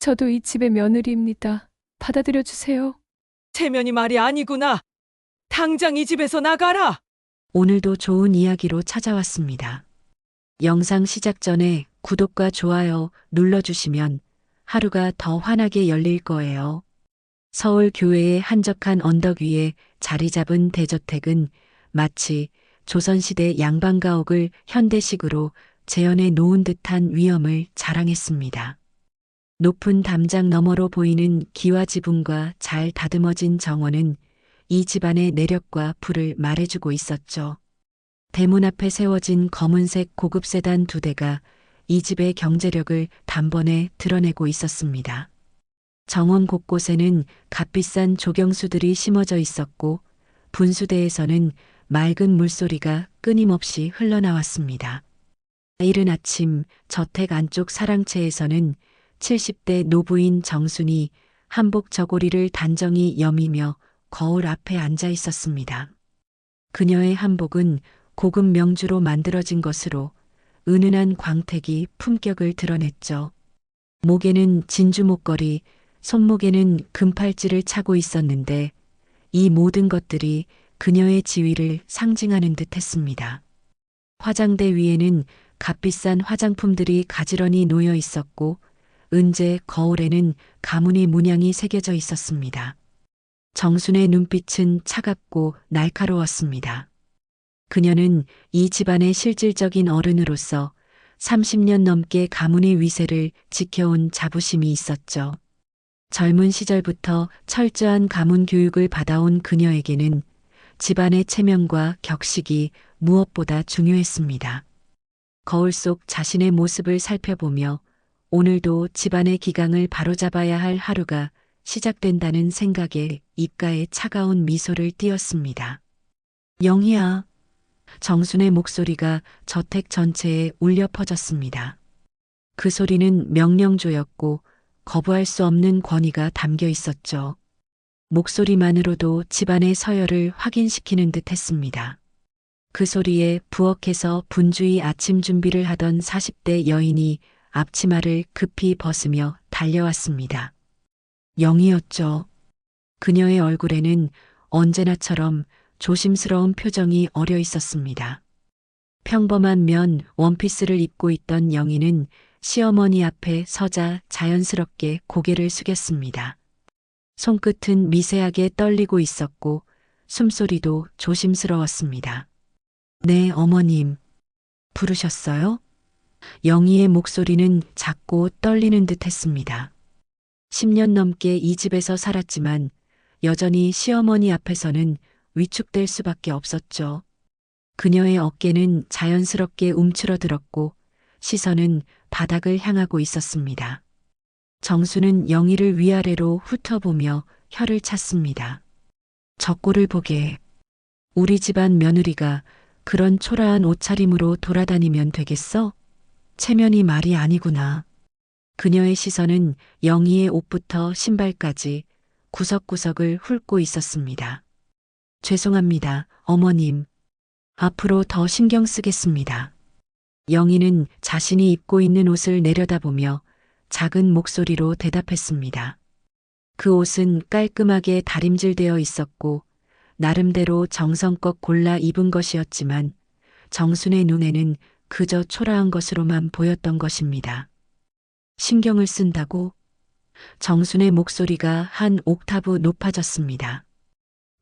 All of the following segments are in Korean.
저도 이 집의 며느리입니다. 받아들여 주세요. 체면이 말이 아니구나. 당장 이 집에서 나가라. 오늘도 좋은 이야기로 찾아왔습니다. 영상 시작 전에 구독과 좋아요 눌러주시면 하루가 더 환하게 열릴 거예요. 서울 교외의 한적한 언덕 위에 자리 잡은 대저택은 마치 조선시대 양반가옥을 현대식으로 재현해 놓은 듯한 위엄을 자랑했습니다. 높은 담장 너머로 보이는 기와 지붕과 잘 다듬어진 정원은 이 집안의 내력과 부를 말해주고 있었죠. 대문 앞에 세워진 검은색 고급 세단 2대가 이 집의 경제력을 단번에 드러내고 있었습니다. 정원 곳곳에는 값비싼 조경수들이 심어져 있었고 분수대에서는 맑은 물소리가 끊임없이 흘러나왔습니다. 이른 아침 저택 안쪽 사랑채에서는 70대 노부인 정순이 한복 저고리를 단정히 여미며 거울 앞에 앉아 있었습니다. 그녀의 한복은 고급 명주로 만들어진 것으로 은은한 광택이 품격을 드러냈죠. 목에는 진주 목걸이, 손목에는 금팔찌를 차고 있었는데 이 모든 것들이 그녀의 지위를 상징하는 듯 했습니다. 화장대 위에는 값비싼 화장품들이 가지런히 놓여 있었고 은재 거울에는 가문의 문양이 새겨져 있었습니다. 정순의 눈빛은 차갑고 날카로웠습니다. 그녀는 이 집안의 실질적인 어른으로서 30년 넘게 가문의 위세를 지켜온 자부심이 있었죠. 젊은 시절부터 철저한 가문 교육을 받아온 그녀에게는 집안의 체면과 격식이 무엇보다 중요했습니다. 거울 속 자신의 모습을 살펴보며 오늘도 집안의 기강을 바로잡아야 할 하루가 시작된다는 생각에 입가에 차가운 미소를 띄었습니다. 영희야. 정순의 목소리가 저택 전체에 울려 퍼졌습니다. 그 소리는 명령조였고 거부할 수 없는 권위가 담겨 있었죠. 목소리만으로도 집안의 서열을 확인시키는 듯 했습니다. 그 소리에 부엌에서 분주히 아침 준비를 하던 40대 여인이 앞치마를 급히 벗으며 달려왔습니다. 영희였죠. 그녀의 얼굴에는 언제나처럼 조심스러운 표정이 어려 있었습니다. 평범한 면 원피스를 입고 있던 영희는 시어머니 앞에 서자 자연스럽게 고개를 숙였습니다. 손끝은 미세하게 떨리고 있었고 숨소리도 조심스러웠습니다. 네, 어머님. 부르셨어요? 영희의 목소리는 작고 떨리는 듯 했습니다. 10년 넘게 이 집에서 살았지만 여전히 시어머니 앞에서는 위축될 수밖에 없었죠. 그녀의 어깨는 자연스럽게 움츠러들었고 시선은 바닥을 향하고 있었습니다. 정수는 영희를 위아래로 훑어보며 혀를 찼습니다. 저 꼴을 보게. 우리 집안 며느리가 그런 초라한 옷차림으로 돌아다니면 되겠어? 체면이 말이 아니구나. 그녀의 시선은 영희의 옷부터 신발까지 구석구석을 훑고 있었습니다. 죄송합니다, 어머님. 앞으로 더 신경 쓰겠습니다. 영희는 자신이 입고 있는 옷을 내려다보며 작은 목소리로 대답했습니다. 그 옷은 깔끔하게 다림질되어 있었고 나름대로 정성껏 골라 입은 것이었지만 정순의 눈에는 그저 초라한 것으로만 보였던 것입니다. 신경을 쓴다고? 정순의 목소리가 한 옥타브 높아졌습니다.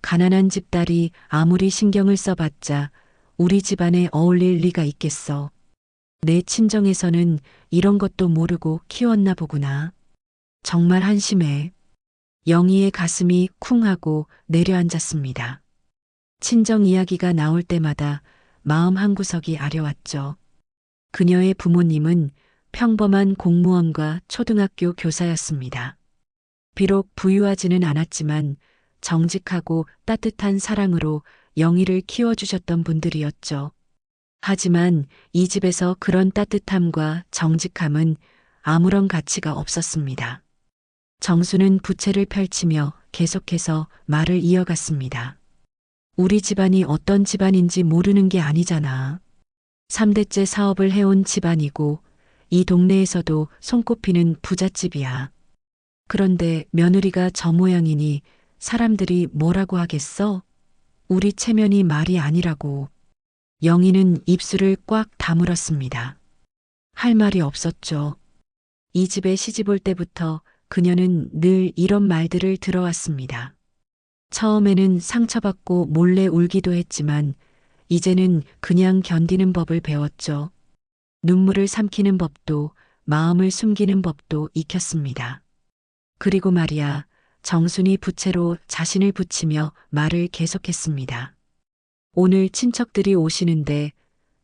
가난한 집딸이 아무리 신경을 써봤자 우리 집안에 어울릴 리가 있겠어. 내 친정에서는 이런 것도 모르고 키웠나 보구나. 정말 한심해. 영희의 가슴이 쿵하고 내려앉았습니다. 친정 이야기가 나올 때마다 마음 한구석이 아려왔죠. 그녀의 부모님은 평범한 공무원과 초등학교 교사였습니다. 비록 부유하지는 않았지만 정직하고 따뜻한 사랑으로 영희를 키워주셨던 분들이었죠. 하지만 이 집에서 그런 따뜻함과 정직함은 아무런 가치가 없었습니다. 정수는 부채를 펼치며 계속해서 말을 이어갔습니다. 우리 집안이 어떤 집안인지 모르는 게 아니잖아. 3대째 사업을 해온 집안이고 이 동네에서도 손꼽히는 부잣집이야. 그런데 며느리가 저 모양이니 사람들이 뭐라고 하겠어? 우리 체면이 말이 아니라고. 영희는 입술을 꽉 다물었습니다. 할 말이 없었죠. 이 집에 시집 올 때부터 그녀는 늘 이런 말들을 들어왔습니다. 처음에는 상처받고 몰래 울기도 했지만 이제는 그냥 견디는 법을 배웠죠. 눈물을 삼키는 법도 마음을 숨기는 법도 익혔습니다. 그리고 말이야, 정순이 부채로 자신을 붙이며 말을 계속했습니다. 오늘 친척들이 오시는데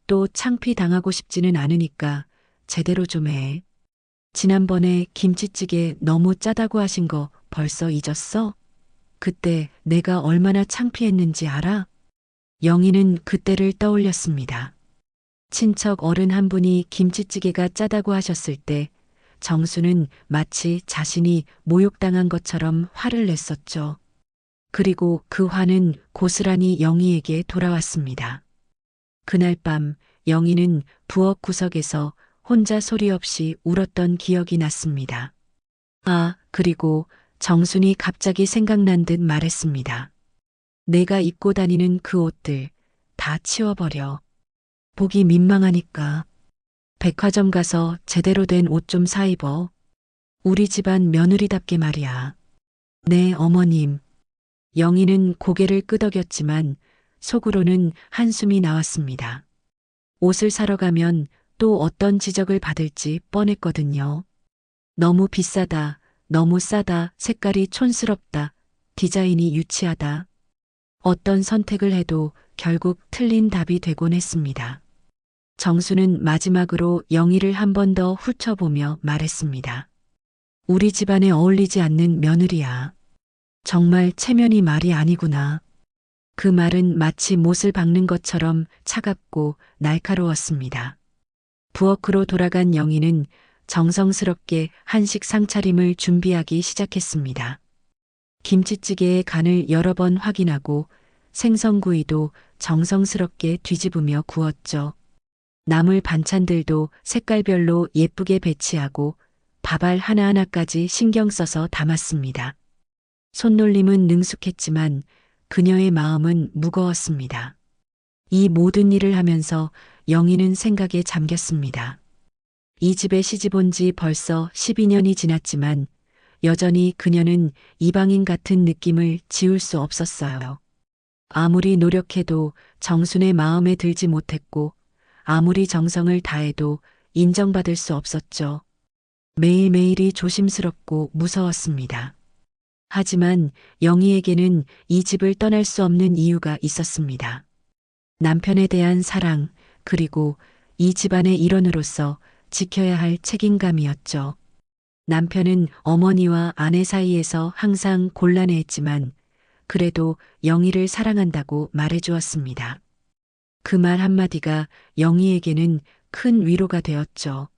또 창피당하고 싶지는 않으니까 제대로 좀 해. 지난번에 김치찌개 너무 짜다고 하신 거 벌써 잊었어? 그때 내가 얼마나 창피했는지 알아? 영희는 그때를 떠올렸습니다. 친척 어른 한 분이 김치찌개가 짜다고 하셨을 때 정수는 마치 자신이 모욕당한 것처럼 화를 냈었죠. 그리고 그 화는 고스란히 영희에게 돌아왔습니다. 그날 밤 영희는 부엌 구석에서 혼자 소리 없이 울었던 기억이 났습니다. 아, 그리고 정순이 갑자기 생각난 듯 말했습니다. 내가 입고 다니는 그 옷들 다 치워버려. 보기 민망하니까. 백화점 가서 제대로 된 옷 좀 사 입어. 우리 집안 며느리답게 말이야. 네, 어머님. 영희는 고개를 끄덕였지만 속으로는 한숨이 나왔습니다. 옷을 사러 가면 또 어떤 지적을 받을지 뻔했거든요. 너무 비싸다, 너무 싸다, 색깔이 촌스럽다, 디자인이 유치하다. 어떤 선택을 해도 결국 틀린 답이 되곤 했습니다. 정수는 마지막으로 영희를 한 번 더 훑어보며 말했습니다. 우리 집안에 어울리지 않는 며느리야. 정말 체면이 말이 아니구나. 그 말은 마치 못을 박는 것처럼 차갑고 날카로웠습니다. 부엌으로 돌아간 영희는 정성스럽게 한식 상차림을 준비하기 시작했습니다. 김치찌개의 간을 여러 번 확인하고 생선구이도 정성스럽게 뒤집으며 구웠죠. 나물 반찬들도 색깔별로 예쁘게 배치하고 밥알 하나하나까지 신경 써서 담았습니다. 손놀림은 능숙했지만 그녀의 마음은 무거웠습니다. 이 모든 일을 하면서 영희는 생각에 잠겼습니다. 이 집에 시집 온 지 벌써 12년이 지났지만 여전히 그녀는 이방인 같은 느낌을 지울 수 없었어요. 아무리 노력해도 정순의 마음에 들지 못했고 아무리 정성을 다해도 인정받을 수 없었죠. 매일매일이 조심스럽고 무서웠습니다. 하지만 영희에게는 이 집을 떠날 수 없는 이유가 있었습니다. 남편에 대한 사랑, 그리고 이 집안의 일원으로서 지켜야 할 책임감이었죠. 남편은 어머니와 아내 사이에서 항상 곤란해했지만 그래도 영희를 사랑한다고 말해주었습니다. 그 말 한마디가 영희에게는 큰 위로가 되었죠.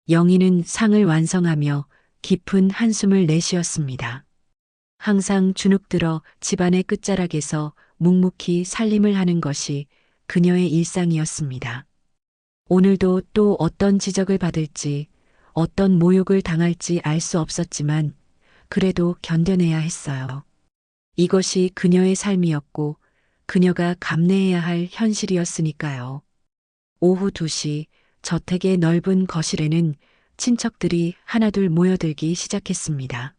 영희는 상을 완성하며 깊은 한숨을 내쉬었습니다. 항상 주눅들어 집안의 끝자락에서 묵묵히 살림을 하는 것이 그녀의 일상이었습니다. 오늘도 또 어떤 지적을 받을지, 어떤 모욕을 당할지 알 수 없었지만 그래도 견뎌내야 했어요. 이것이 그녀의 삶이었고 그녀가 감내해야 할 현실이었으니까요. 오후 2시 저택의 넓은 거실에는 친척들이 하나둘 모여들기 시작했습니다.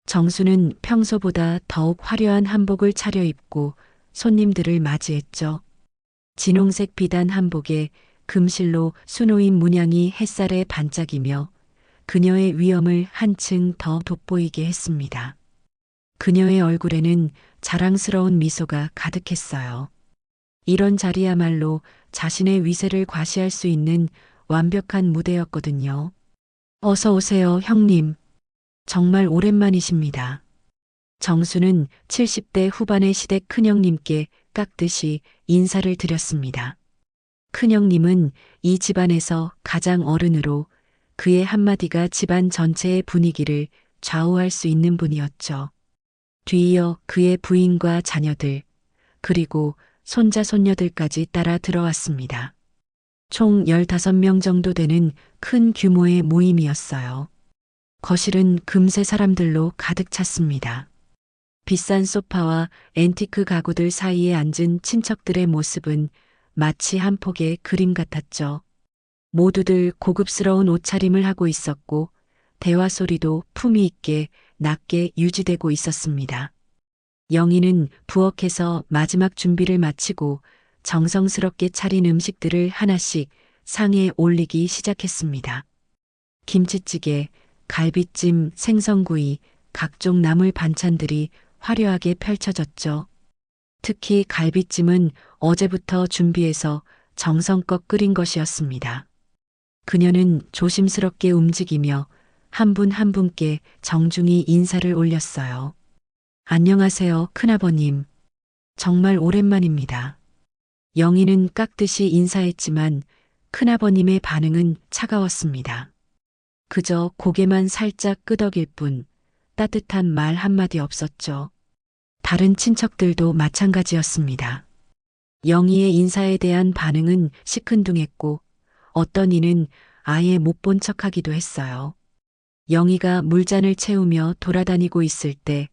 정수는 평소보다 더욱 화려한 한복을 차려입고 손님들을 맞이했죠. 진홍색 비단 한복에 금실로 수놓인 문양이 햇살에 반짝이며 그녀의 위엄을 한층 더 돋보이게 했습니다. 그녀의 얼굴에는 자랑스러운 미소가 가득했어요. 이런 자리야말로 자신의 위세를 과시할 수 있는 완벽한 무대였거든요. 어서 오세요, 형님. 정말 오랜만이십니다. 정수는 70대 후반의 시댁 큰형님께 깍듯이 인사를 드렸습니다. 큰형님은 이 집안에서 가장 어른으로 그의 한마디가 집안 전체의 분위기를 좌우할 수 있는 분이었죠. 뒤이어 그의 부인과 자녀들, 그리고 손자 손녀들까지 따라 들어왔습니다. 총 15명 정도 되는 큰 규모의 모임이었어요. 거실은 금세 사람들로 가득 찼습니다. 비싼 소파와 앤티크 가구들 사이에 앉은 친척들의 모습은 마치 한 폭의 그림 같았죠. 모두들 고급스러운 옷차림을 하고 있었고 대화 소리도 품위 있게 낮게 유지되고 있었습니다. 영희는 부엌에서 마지막 준비를 마치고 정성스럽게 차린 음식들을 하나씩 상에 올리기 시작했습니다. 김치찌개, 갈비찜, 생선구이, 각종 나물 반찬들이 화려하게 펼쳐졌죠. 특히 갈비찜은 어제부터 준비해서 정성껏 끓인 것이었습니다. 그녀는 조심스럽게 움직이며 한 분 한 분께 정중히 인사를 올렸어요. 안녕하세요, 큰아버님. 정말 오랜만입니다. 영희는 깍듯이 인사했지만 큰아버님의 반응은 차가웠습니다. 그저 고개만 살짝 끄덕일 뿐 따뜻한 말 한마디 없었죠. 다른 친척들도 마찬가지였습니다. 영희의 인사에 대한 반응은 시큰둥했고 어떤 이는 아예 못 본 척하기도 했어요. 영희가 물잔을 채우며 돌아다니고 있을 때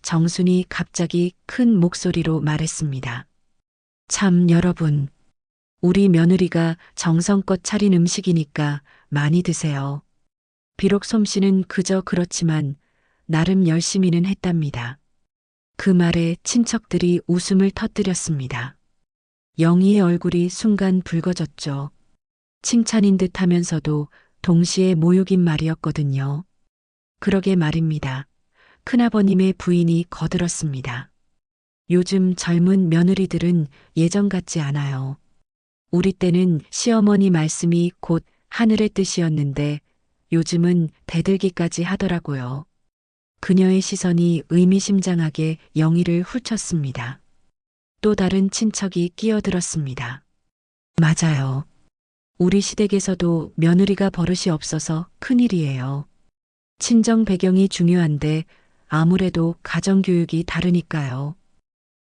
정순이 갑자기 큰 목소리로 말했습니다. 참 여러분, 우리 며느리가 정성껏 차린 음식이니까 많이 드세요. 비록 솜씨는 그저 그렇지만 나름 열심히는 했답니다. 그 말에 친척들이 웃음을 터뜨렸습니다. 영희의 얼굴이 순간 붉어졌죠. 칭찬인 듯 하면서도 동시에 모욕인 말이었거든요. 그러게 말입니다. 큰아버님의 부인이 거들었습니다. 요즘 젊은 며느리들은 예전 같지 않아요. 우리 때는 시어머니 말씀이 곧 하늘의 뜻이었는데 요즘은 대들기까지 하더라고요. 그녀의 시선이 의미심장하게 영희를 훑쳤습니다. 또 다른 친척이 끼어들었습니다. 맞아요. 우리 시댁에서도 며느리가 버릇이 없어서 큰일이에요. 친정 배경이 중요한데 아무래도 가정교육이 다르니까요.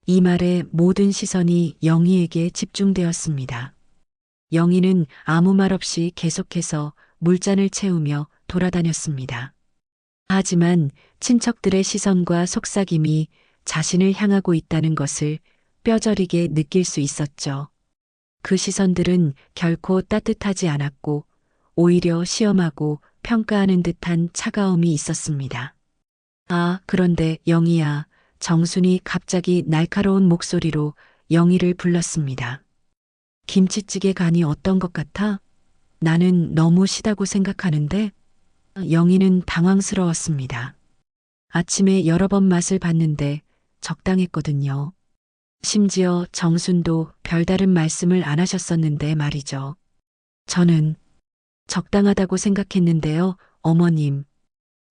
이 말에 모든 시선이 영희에게 집중되었습니다. 영희는 아무 말 없이 계속해서 물잔을 채우며 돌아다녔습니다. 하지만 친척들의 시선과 속삭임이 자신을 향하고 있다는 것을 뼈저리게 느낄 수 있었죠. 그 시선들은 결코 따뜻하지 않았고 오히려 시험하고 평가하는 듯한 차가움이 있었습니다. 아, 그런데 영희야, 정순이 갑자기 날카로운 목소리로 영희를 불렀습니다. 김치찌개 간이 어떤 것 같아? 나는 너무 시다고 생각하는데? 영희는 당황스러웠습니다. 아침에 여러 번 맛을 봤는데 적당했거든요. 심지어 정순도 별다른 말씀을 안 하셨었는데 말이죠. 저는 적당하다고 생각했는데요, 어머님.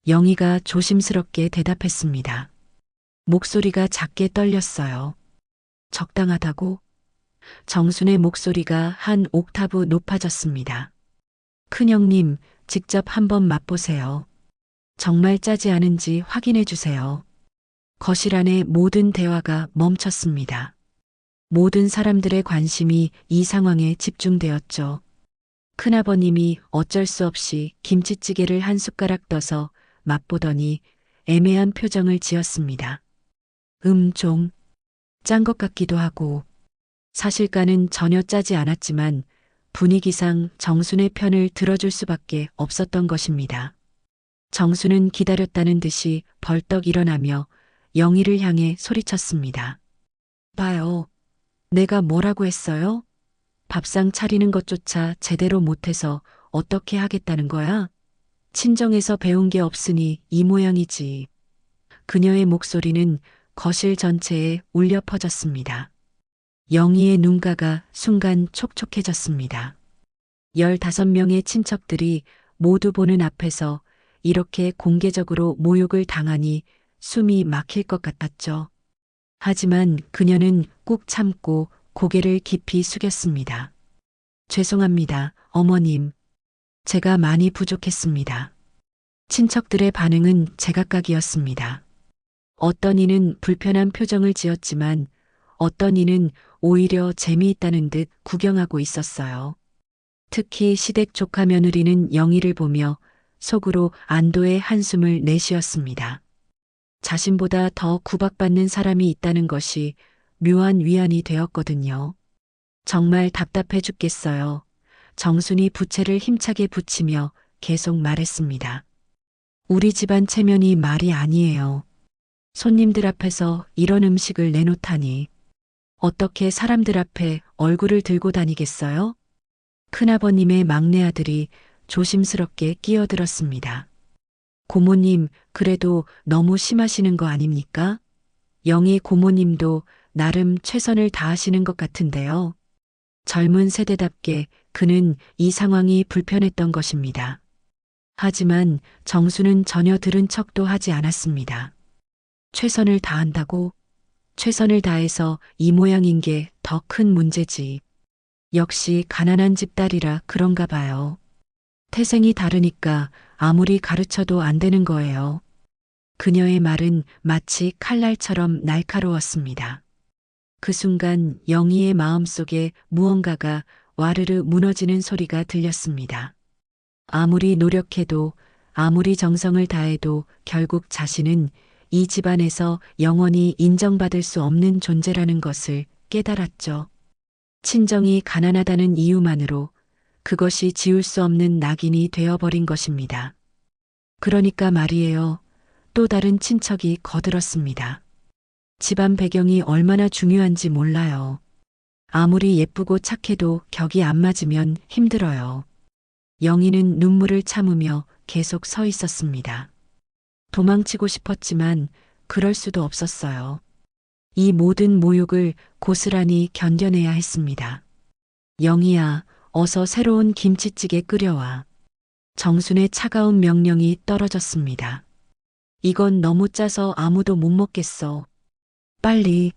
영희가 조심스럽게 대답했습니다. 목소리가 작게 떨렸어요. 적당하다고? 정순의 목소리가 한 옥타브 높아졌습니다. 큰형님, 직접 한번 맛보세요. 정말 짜지 않은지 확인해 주세요. 거실 안의 모든 대화가 멈췄습니다. 모든 사람들의 관심이 이 상황에 집중되었죠. 큰아버님이 어쩔 수 없이 김치찌개를 한 숟가락 떠서 맛보더니 애매한 표정을 지었습니다. 좀 짠 것 같기도 하고 사실과는 전혀 짜지 않았지만 분위기상 정순의 편을 들어줄 수밖에 없었던 것입니다. 정순은 기다렸다는 듯이 벌떡 일어나며 영희를 향해 소리쳤습니다. 봐요. 내가 뭐라고 했어요? 밥상 차리는 것조차 제대로 못해서 어떻게 하겠다는 거야? 친정에서 배운 게 없으니 이 모양이지. 그녀의 목소리는 거실 전체에 울려 퍼졌습니다. 영희의 눈가가 순간 촉촉해졌습니다. 15명의 친척들이 모두 보는 앞에서 이렇게 공개적으로 모욕을 당하니 숨이 막힐 것 같았죠. 하지만 그녀는 꾹 참고 고개를 깊이 숙였습니다. 죄송합니다, 어머님. 제가 많이 부족했습니다. 친척들의 반응은 제각각이었습니다. 어떤 이는 불편한 표정을 지었지만 어떤 이는 오히려 재미있다는 듯 구경하고 있었어요. 특히 시댁 조카 며느리는 영희를 보며 속으로 안도의 한숨을 내쉬었습니다. 자신보다 더 구박받는 사람이 있다는 것이 묘한 위안이 되었거든요. 정말 답답해 죽겠어요. 정순이 부채를 힘차게 붙이며 계속 말했습니다. 우리 집안 체면이 말이 아니에요. 손님들 앞에서 이런 음식을 내놓다니. 어떻게 사람들 앞에 얼굴을 들고 다니겠어요? 큰아버님의 막내 아들이 조심스럽게 끼어들었습니다. 고모님, 그래도 너무 심하시는 거 아닙니까? 영희 고모님도 나름 최선을 다하시는 것 같은데요. 젊은 세대답게 그는 이 상황이 불편했던 것입니다. 하지만 정수는 전혀 들은 척도 하지 않았습니다. 최선을 다한다고? 최선을 다해서 이 모양인 게 더 큰 문제지. 역시 가난한 집 딸이라 그런가 봐요. 태생이 다르니까 아무리 가르쳐도 안 되는 거예요. 그녀의 말은 마치 칼날처럼 날카로웠습니다. 그 순간 영희의 마음속에 무언가가 와르르 무너지는 소리가 들렸습니다. 아무리 노력해도 아무리 정성을 다해도 결국 자신은 이 집안에서 영원히 인정받을 수 없는 존재라는 것을 깨달았죠. 친정이 가난하다는 이유만으로 그것이 지울 수 없는 낙인이 되어버린 것입니다. 그러니까 말이에요. 또 다른 친척이 거들었습니다. 집안 배경이 얼마나 중요한지 몰라요. 아무리 예쁘고 착해도 격이 안 맞으면 힘들어요. 영희는 눈물을 참으며 계속 서 있었습니다. 도망치고 싶었지만 그럴 수도 없었어요. 이 모든 모욕을 고스란히 견뎌내야 했습니다. 영희야, 어서 새로운 김치찌개 끓여와. 정순의 차가운 명령이 떨어졌습니다. 이건 너무 짜서 아무도 못 먹겠어. 빨리.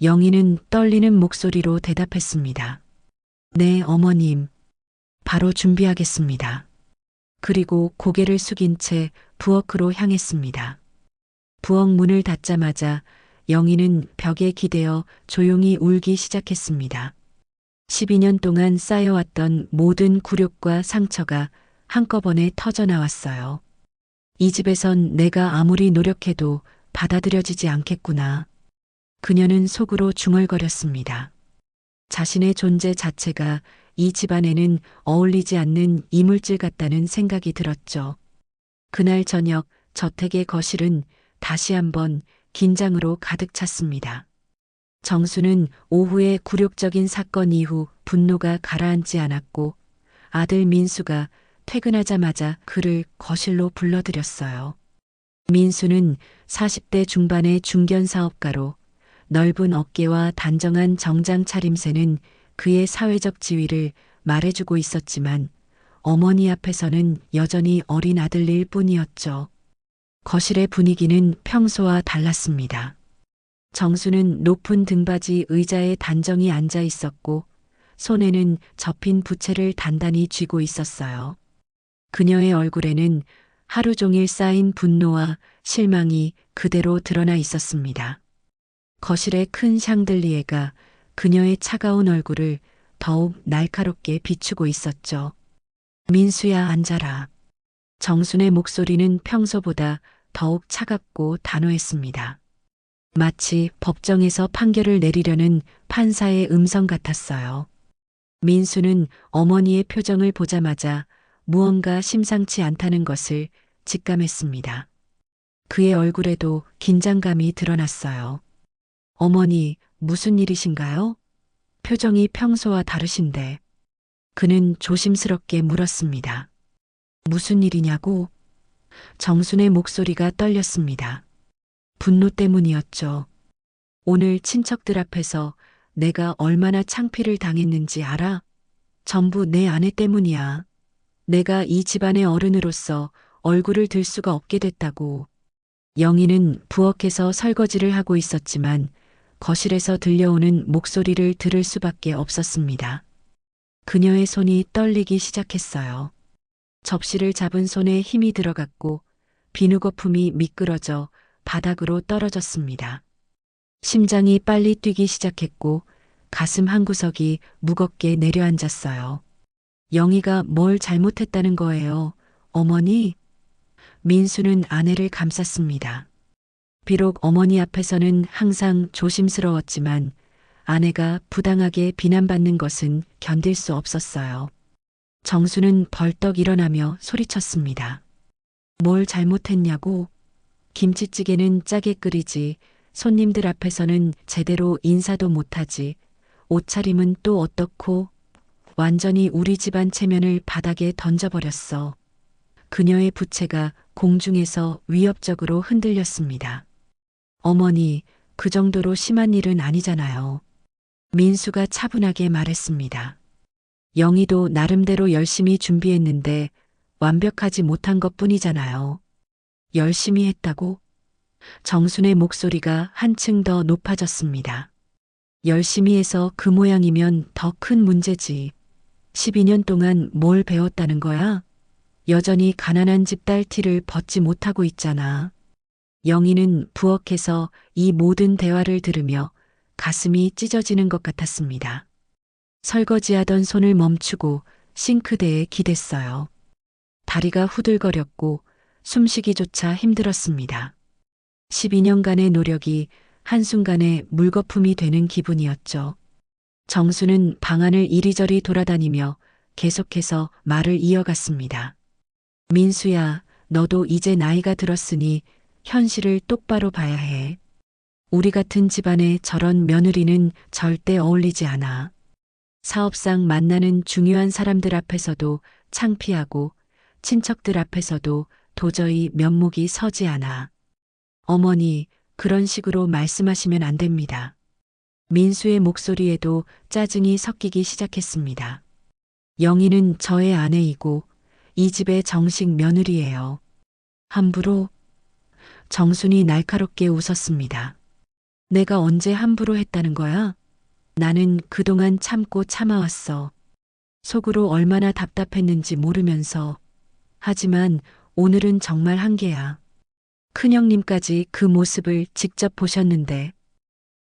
영희는 떨리는 목소리로 대답했습니다. 네, 어머님. 바로 준비하겠습니다. 그리고 고개를 숙인 채 부엌으로 향했습니다. 부엌 문을 닫자마자 영희는 벽에 기대어 조용히 울기 시작했습니다. 12년 동안 쌓여왔던 모든 굴욕과 상처가 한꺼번에 터져나왔어요. 이 집에선 내가 아무리 노력해도 받아들여지지 않겠구나. 그녀는 속으로 중얼거렸습니다. 자신의 존재 자체가 이 집안에는 어울리지 않는 이물질 같다는 생각이 들었죠. 그날 저녁 저택의 거실은 다시 한번 긴장으로 가득 찼습니다. 정수는 오후의 굴욕적인 사건 이후 분노가 가라앉지 않았고 아들 민수가 퇴근하자마자 그를 거실로 불러들였어요. 민수는 40대 중반의 중견 사업가로 넓은 어깨와 단정한 정장 차림새는 그의 사회적 지위를 말해주고 있었지만 어머니 앞에서는 여전히 어린 아들일 뿐이었죠. 거실의 분위기는 평소와 달랐습니다. 정수는 높은 등받이 의자에 단정히 앉아 있었고 손에는 접힌 부채를 단단히 쥐고 있었어요. 그녀의 얼굴에는 하루 종일 쌓인 분노와 실망이 그대로 드러나 있었습니다. 거실의 큰 샹들리에가 그녀의 차가운 얼굴을 더욱 날카롭게 비추고 있었죠. 민수야, 앉아라. 정순의 목소리는 평소보다 더욱 차갑고 단호했습니다. 마치 법정에서 판결을 내리려는 판사의 음성 같았어요. 민수는 어머니의 표정을 보자마자 무언가 심상치 않다는 것을 직감했습니다. 그의 얼굴에도 긴장감이 드러났어요. 어머니, 무슨 일이신가요? 표정이 평소와 다르신데. 그는 조심스럽게 물었습니다. 무슨 일이냐고? 정순의 목소리가 떨렸습니다. 분노 때문이었죠. 오늘 친척들 앞에서 내가 얼마나 창피를 당했는지 알아? 전부 내 아내 때문이야. 내가 이 집안의 어른으로서 얼굴을 들 수가 없게 됐다고. 영희는 부엌에서 설거지를 하고 있었지만 거실에서 들려오는 목소리를 들을 수밖에 없었습니다. 그녀의 손이 떨리기 시작했어요. 접시를 잡은 손에 힘이 들어갔고 비누 거품이 미끄러져 바닥으로 떨어졌습니다. 심장이 빨리 뛰기 시작했고 가슴 한구석이 무겁게 내려앉았어요. 영희가 뭘 잘못했다는 거예요. 어머니, 민수는 아내를 감쌌습니다. 비록 어머니 앞에서는 항상 조심스러웠지만 아내가 부당하게 비난받는 것은 견딜 수 없었어요. 정수는 벌떡 일어나며 소리쳤습니다. 뭘 잘못했냐고? 김치찌개는 짜게 끓이지, 손님들 앞에서는 제대로 인사도 못하지, 옷차림은 또 어떻고? 완전히 우리 집안 체면을 바닥에 던져버렸어. 그녀의 부채가 공중에서 위협적으로 흔들렸습니다. 어머니, 그 정도로 심한 일은 아니잖아요. 민수가 차분하게 말했습니다. 영희도 나름대로 열심히 준비했는데 완벽하지 못한 것 뿐이잖아요. 열심히 했다고? 정순의 목소리가 한층 더 높아졌습니다. 열심히 해서 그 모양이면 더 큰 문제지. 12년 동안 뭘 배웠다는 거야? 여전히 가난한 집 딸 티를 벗지 못하고 있잖아. 영희는 부엌에서 이 모든 대화를 들으며 가슴이 찢어지는 것 같았습니다. 설거지하던 손을 멈추고 싱크대에 기댔어요. 다리가 후들거렸고 숨쉬기조차 힘들었습니다. 12년간의 노력이 한순간에 물거품이 되는 기분이었죠. 정수는 방안을 이리저리 돌아다니며 계속해서 말을 이어갔습니다. 민수야, 너도 이제 나이가 들었으니 현실을 똑바로 봐야 해. 우리 같은 집안에 저런 며느리는 절대 어울리지 않아. 사업상 만나는 중요한 사람들 앞에서도 창피하고 친척들 앞에서도 도저히 면목이 서지 않아. 어머니, 그런 식으로 말씀하시면 안 됩니다. 민수의 목소리에도 짜증이 섞이기 시작했습니다. 영희는 저의 아내이고 이 집의 정식 며느리예요. 함부로? 정순이 날카롭게 웃었습니다. 내가 언제 함부로 했다는 거야? 나는 그동안 참고 참아왔어. 속으로 얼마나 답답했는지 모르면서. 하지만 오늘은 정말 한계야. 큰형님까지 그 모습을 직접 보셨는데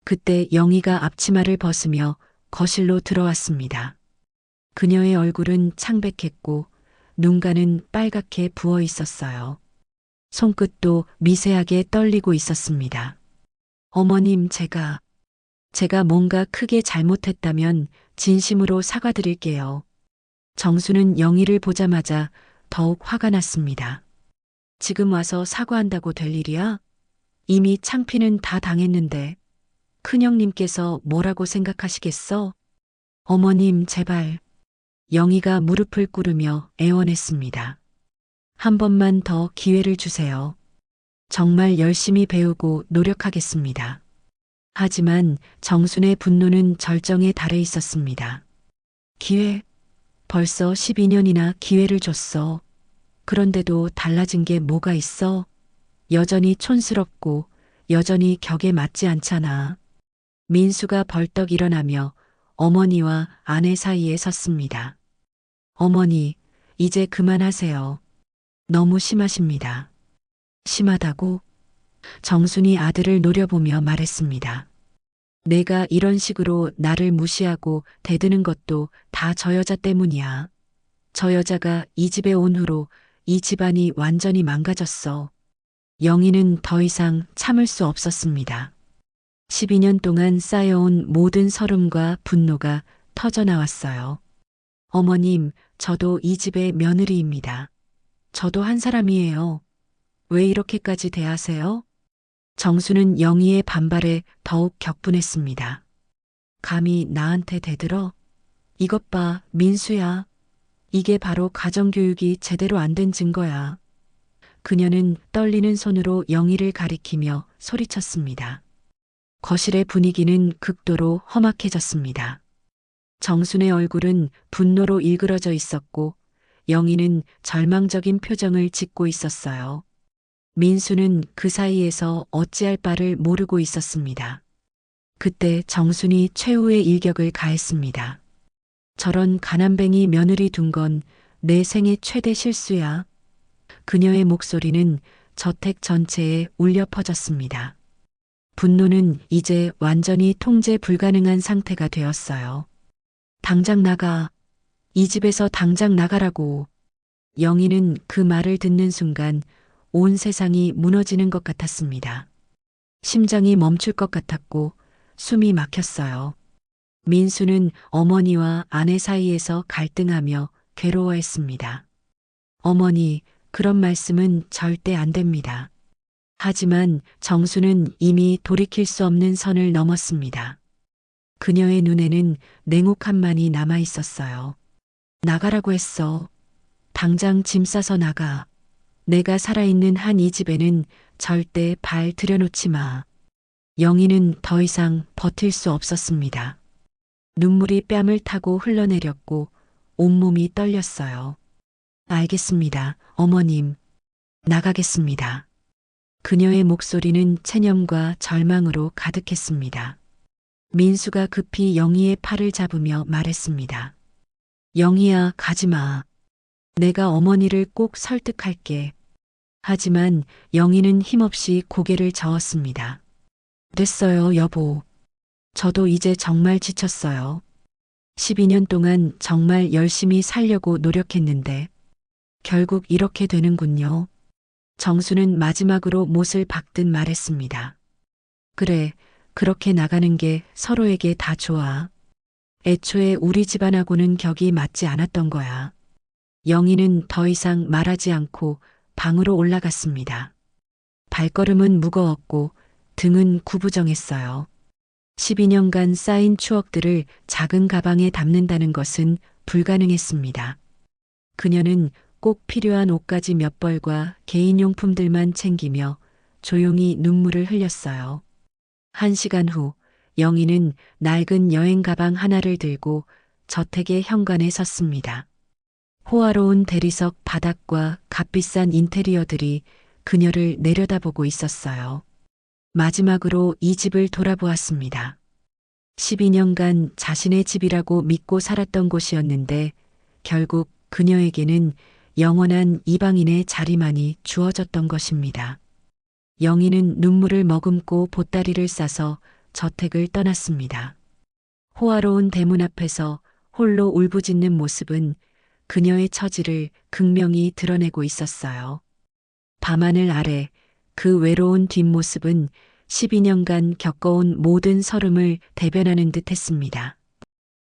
그때 영희가 앞치마를 벗으며 거실로 들어왔습니다. 그녀의 얼굴은 창백했고 눈가는 빨갛게 부어 있었어요. 손끝도 미세하게 떨리고 있었습니다. 어머님, 제가 뭔가 크게 잘못했다면 진심으로 사과드릴게요. 정수는 영희를 보자마자 더욱 화가 났습니다. 지금 와서 사과한다고 될 일이야? 이미 창피는 다 당했는데 큰형님께서 뭐라고 생각하시겠어? 어머님, 제발. 영희가 무릎을 꿇으며 애원했습니다. 한 번만 더 기회를 주세요. 정말 열심히 배우고 노력하겠습니다. 하지만 정순의 분노는 절정에 달해 있었습니다. 기회? 벌써 12년이나 기회를 줬어. 그런데도 달라진 게 뭐가 있어? 여전히 촌스럽고 여전히 격에 맞지 않잖아. 민수가 벌떡 일어나며 어머니와 아내 사이에 섰습니다. 어머니, 이제 그만하세요. 너무 심하십니다. 심하다고? 정순이 아들을 노려보며 말했습니다. 내가 이런 식으로 나를 무시하고 대드는 것도 다 저 여자 때문이야. 저 여자가 이 집에 온 후로 이 집안이 완전히 망가졌어. 영희는 더 이상 참을 수 없었습니다. 12년 동안 쌓여온 모든 서름과 분노가 터져나왔어요. 어머님, 저도 이 집의 며느리입니다. 저도 한 사람이에요. 왜 이렇게까지 대하세요? 정수는 영희의 반발에 더욱 격분했습니다. 감히 나한테 대들어? 이것 봐, 민수야. 이게 바로 가정교육이 제대로 안 된 증거야. 그녀는 떨리는 손으로 영희를 가리키며 소리쳤습니다. 거실의 분위기는 극도로 험악해졌습니다. 정순의 얼굴은 분노로 일그러져 있었고 영희는 절망적인 표정을 짓고 있었어요. 민수는 그 사이에서 어찌할 바를 모르고 있었습니다. 그때 정순이 최후의 일격을 가했습니다. 저런 가난뱅이 며느리 둔 건 내 생애 최대 실수야. 그녀의 목소리는 저택 전체에 울려 퍼졌습니다. 분노는 이제 완전히 통제 불가능한 상태가 되었어요. 당장 나가. 이 집에서 당장 나가라고. 영희는 그 말을 듣는 순간 온 세상이 무너지는 것 같았습니다. 심장이 멈출 것 같았고 숨이 막혔어요. 민수는 어머니와 아내 사이에서 갈등하며 괴로워했습니다. 어머니, 그런 말씀은 절대 안 됩니다. 하지만 정수는 이미 돌이킬 수 없는 선을 넘었습니다. 그녀의 눈에는 냉혹함만이 남아 있었어요. 나가라고 했어. 당장 짐 싸서 나가. 내가 살아있는 한 이 집에는 절대 발 들여놓지 마. 영희는 더 이상 버틸 수 없었습니다. 눈물이 뺨을 타고 흘러내렸고 온몸이 떨렸어요. 알겠습니다, 어머님. 나가겠습니다. 그녀의 목소리는 체념과 절망으로 가득했습니다. 민수가 급히 영희의 팔을 잡으며 말했습니다. 영희야, 가지 마. 내가 어머니를 꼭 설득할게. 하지만 영희는 힘없이 고개를 저었습니다. 됐어요, 여보. 저도 이제 정말 지쳤어요. 12년 동안 정말 열심히 살려고 노력했는데 결국 이렇게 되는군요. 정수는 마지막으로 못을 박듯 말했습니다. 그래, 그렇게 나가는 게 서로에게 다 좋아. 애초에 우리 집안하고는 격이 맞지 않았던 거야. 영희는 더 이상 말하지 않고 방으로 올라갔습니다. 발걸음은 무거웠고 등은 구부정했어요. 12년간 쌓인 추억들을 작은 가방에 담는다는 것은 불가능했습니다. 그녀는 꼭 필요한 옷가지 몇 벌과 개인용품들만 챙기며 조용히 눈물을 흘렸어요. 1시간 후 영희는 낡은 여행 가방 하나를 들고 저택의 현관에 섰습니다. 호화로운 대리석 바닥과 값비싼 인테리어들이 그녀를 내려다보고 있었어요. 마지막으로 이 집을 돌아보았습니다. 12년간 자신의 집이라고 믿고 살았던 곳이었는데 결국 그녀에게는 영원한 이방인의 자리만이 주어졌던 것입니다. 영희는 눈물을 머금고 보따리를 싸서 저택을 떠났습니다. 호화로운 대문 앞에서 홀로 울부짖는 모습은 그녀의 처지를 극명히 드러내고 있었어요. 밤하늘 아래 그 외로운 뒷모습은 12년간 겪어온 모든 서름을 대변하는 듯 했습니다.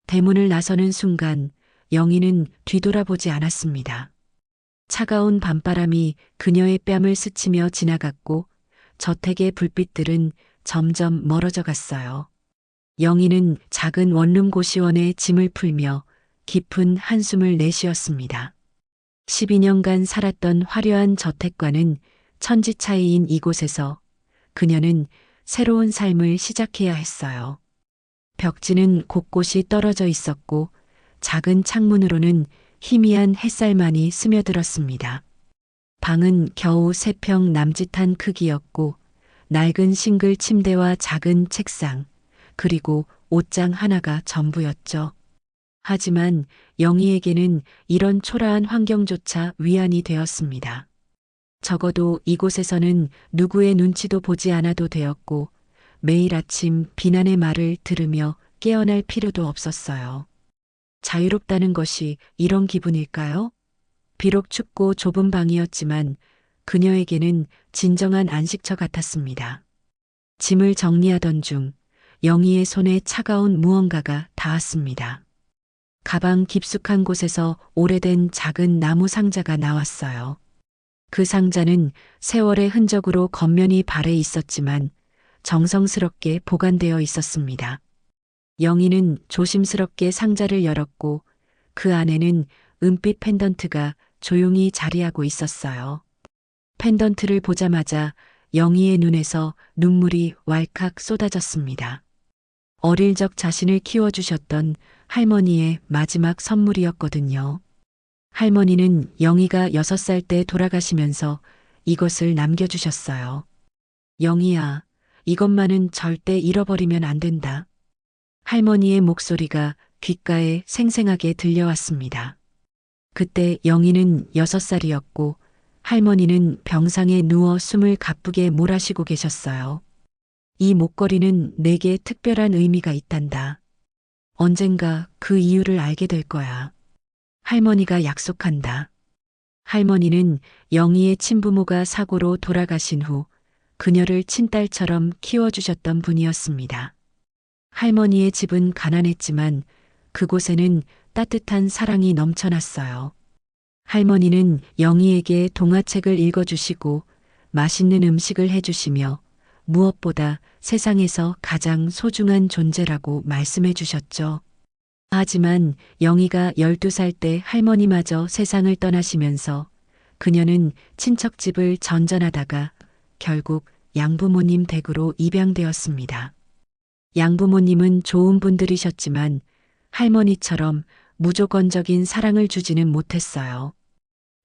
대문을 나서는 순간 영희는 뒤돌아보지 않았습니다. 차가운 밤바람이 그녀의 뺨을 스치며 지나갔고 저택의 불빛들은 점점 멀어져 갔어요. 영희는 작은 원룸 고시원에 짐을 풀며 깊은 한숨을 내쉬었습니다. 12년간 살았던 화려한 저택과는 천지 차이인 이곳에서 그녀는 새로운 삶을 시작해야 했어요. 벽지는 곳곳이 떨어져 있었고 작은 창문으로는 희미한 햇살만이 스며들었습니다. 방은 겨우 3평 남짓한 크기였고 낡은 싱글 침대와 작은 책상, 그리고 옷장 하나가 전부였죠. 하지만 영희에게는 이런 초라한 환경조차 위안이 되었습니다. 적어도 이곳에서는 누구의 눈치도 보지 않아도 되었고 매일 아침 비난의 말을 들으며 깨어날 필요도 없었어요. 자유롭다는 것이 이런 기분일까요? 비록 춥고 좁은 방이었지만 그녀에게는 진정한 안식처 같았습니다. 짐을 정리하던 중 영희의 손에 차가운 무언가가 닿았습니다. 가방 깊숙한 곳에서 오래된 작은 나무 상자가 나왔어요. 그 상자는 세월의 흔적으로 겉면이 발해 있었지만 정성스럽게 보관되어 있었습니다. 영희는 조심스럽게 상자를 열었고 그 안에는 은빛 펜던트가 조용히 자리하고 있었어요. 펜던트를 보자마자 영희의 눈에서 눈물이 왈칵 쏟아졌습니다. 어릴 적 자신을 키워주셨던 할머니의 마지막 선물이었거든요. 할머니는 영희가 6살 때 돌아가시면서 이것을 남겨주셨어요. 영희야, 이것만은 절대 잃어버리면 안 된다. 할머니의 목소리가 귓가에 생생하게 들려왔습니다. 그때 영희는 6살이었고 할머니는 병상에 누워 숨을 가쁘게 몰아쉬고 계셨어요. 이 목걸이는 내게 특별한 의미가 있단다. 언젠가 그 이유를 알게 될 거야. 할머니가 약속한다. 할머니는 영희의 친부모가 사고로 돌아가신 후 그녀를 친딸처럼 키워주셨던 분이었습니다. 할머니의 집은 가난했지만 그곳에는 따뜻한 사랑이 넘쳐났어요. 할머니는 영희에게 동화책을 읽어주시고 맛있는 음식을 해주시며 무엇보다 세상에서 가장 소중한 존재라고 말씀해 주셨죠. 하지만 영희가 12살 때 할머니마저 세상을 떠나시면서 그녀는 친척집을 전전하다가 결국 양부모님 댁으로 입양되었습니다. 양부모님은 좋은 분들이셨지만 할머니처럼 무조건적인 사랑을 주지는 못했어요.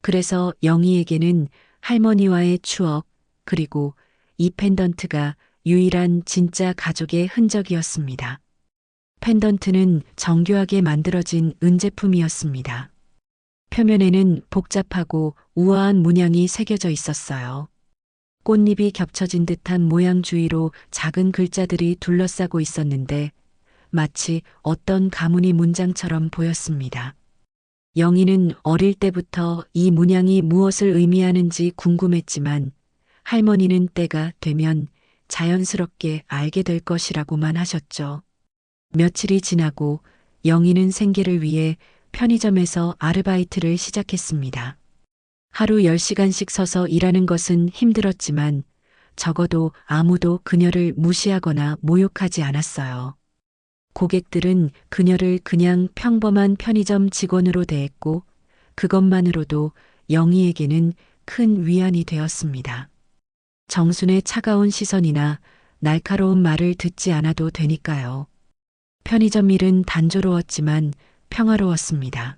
그래서 영희에게는 할머니와의 추억, 그리고 이 펜던트가 유일한 진짜 가족의 흔적이었습니다. 펜던트는 정교하게 만들어진 은제품이었습니다. 표면에는 복잡하고 우아한 문양이 새겨져 있었어요. 꽃잎이 겹쳐진 듯한 모양 주위로 작은 글자들이 둘러싸고 있었는데 마치 어떤 가문이 문장처럼 보였습니다. 영희는 어릴 때부터 이 문양이 무엇을 의미하는지 궁금했지만 할머니는 때가 되면 자연스럽게 알게 될 것이라고만 하셨죠. 며칠이 지나고 영희는 생계를 위해 편의점에서 아르바이트를 시작했습니다. 하루 10시간씩 서서 일하는 것은 힘들었지만 적어도 아무도 그녀를 무시하거나 모욕하지 않았어요. 고객들은 그녀를 그냥 평범한 편의점 직원으로 대했고 그것만으로도 영희에게는 큰 위안이 되었습니다. 정순의 차가운 시선이나 날카로운 말을 듣지 않아도 되니까요. 편의점 일은 단조로웠지만 평화로웠습니다.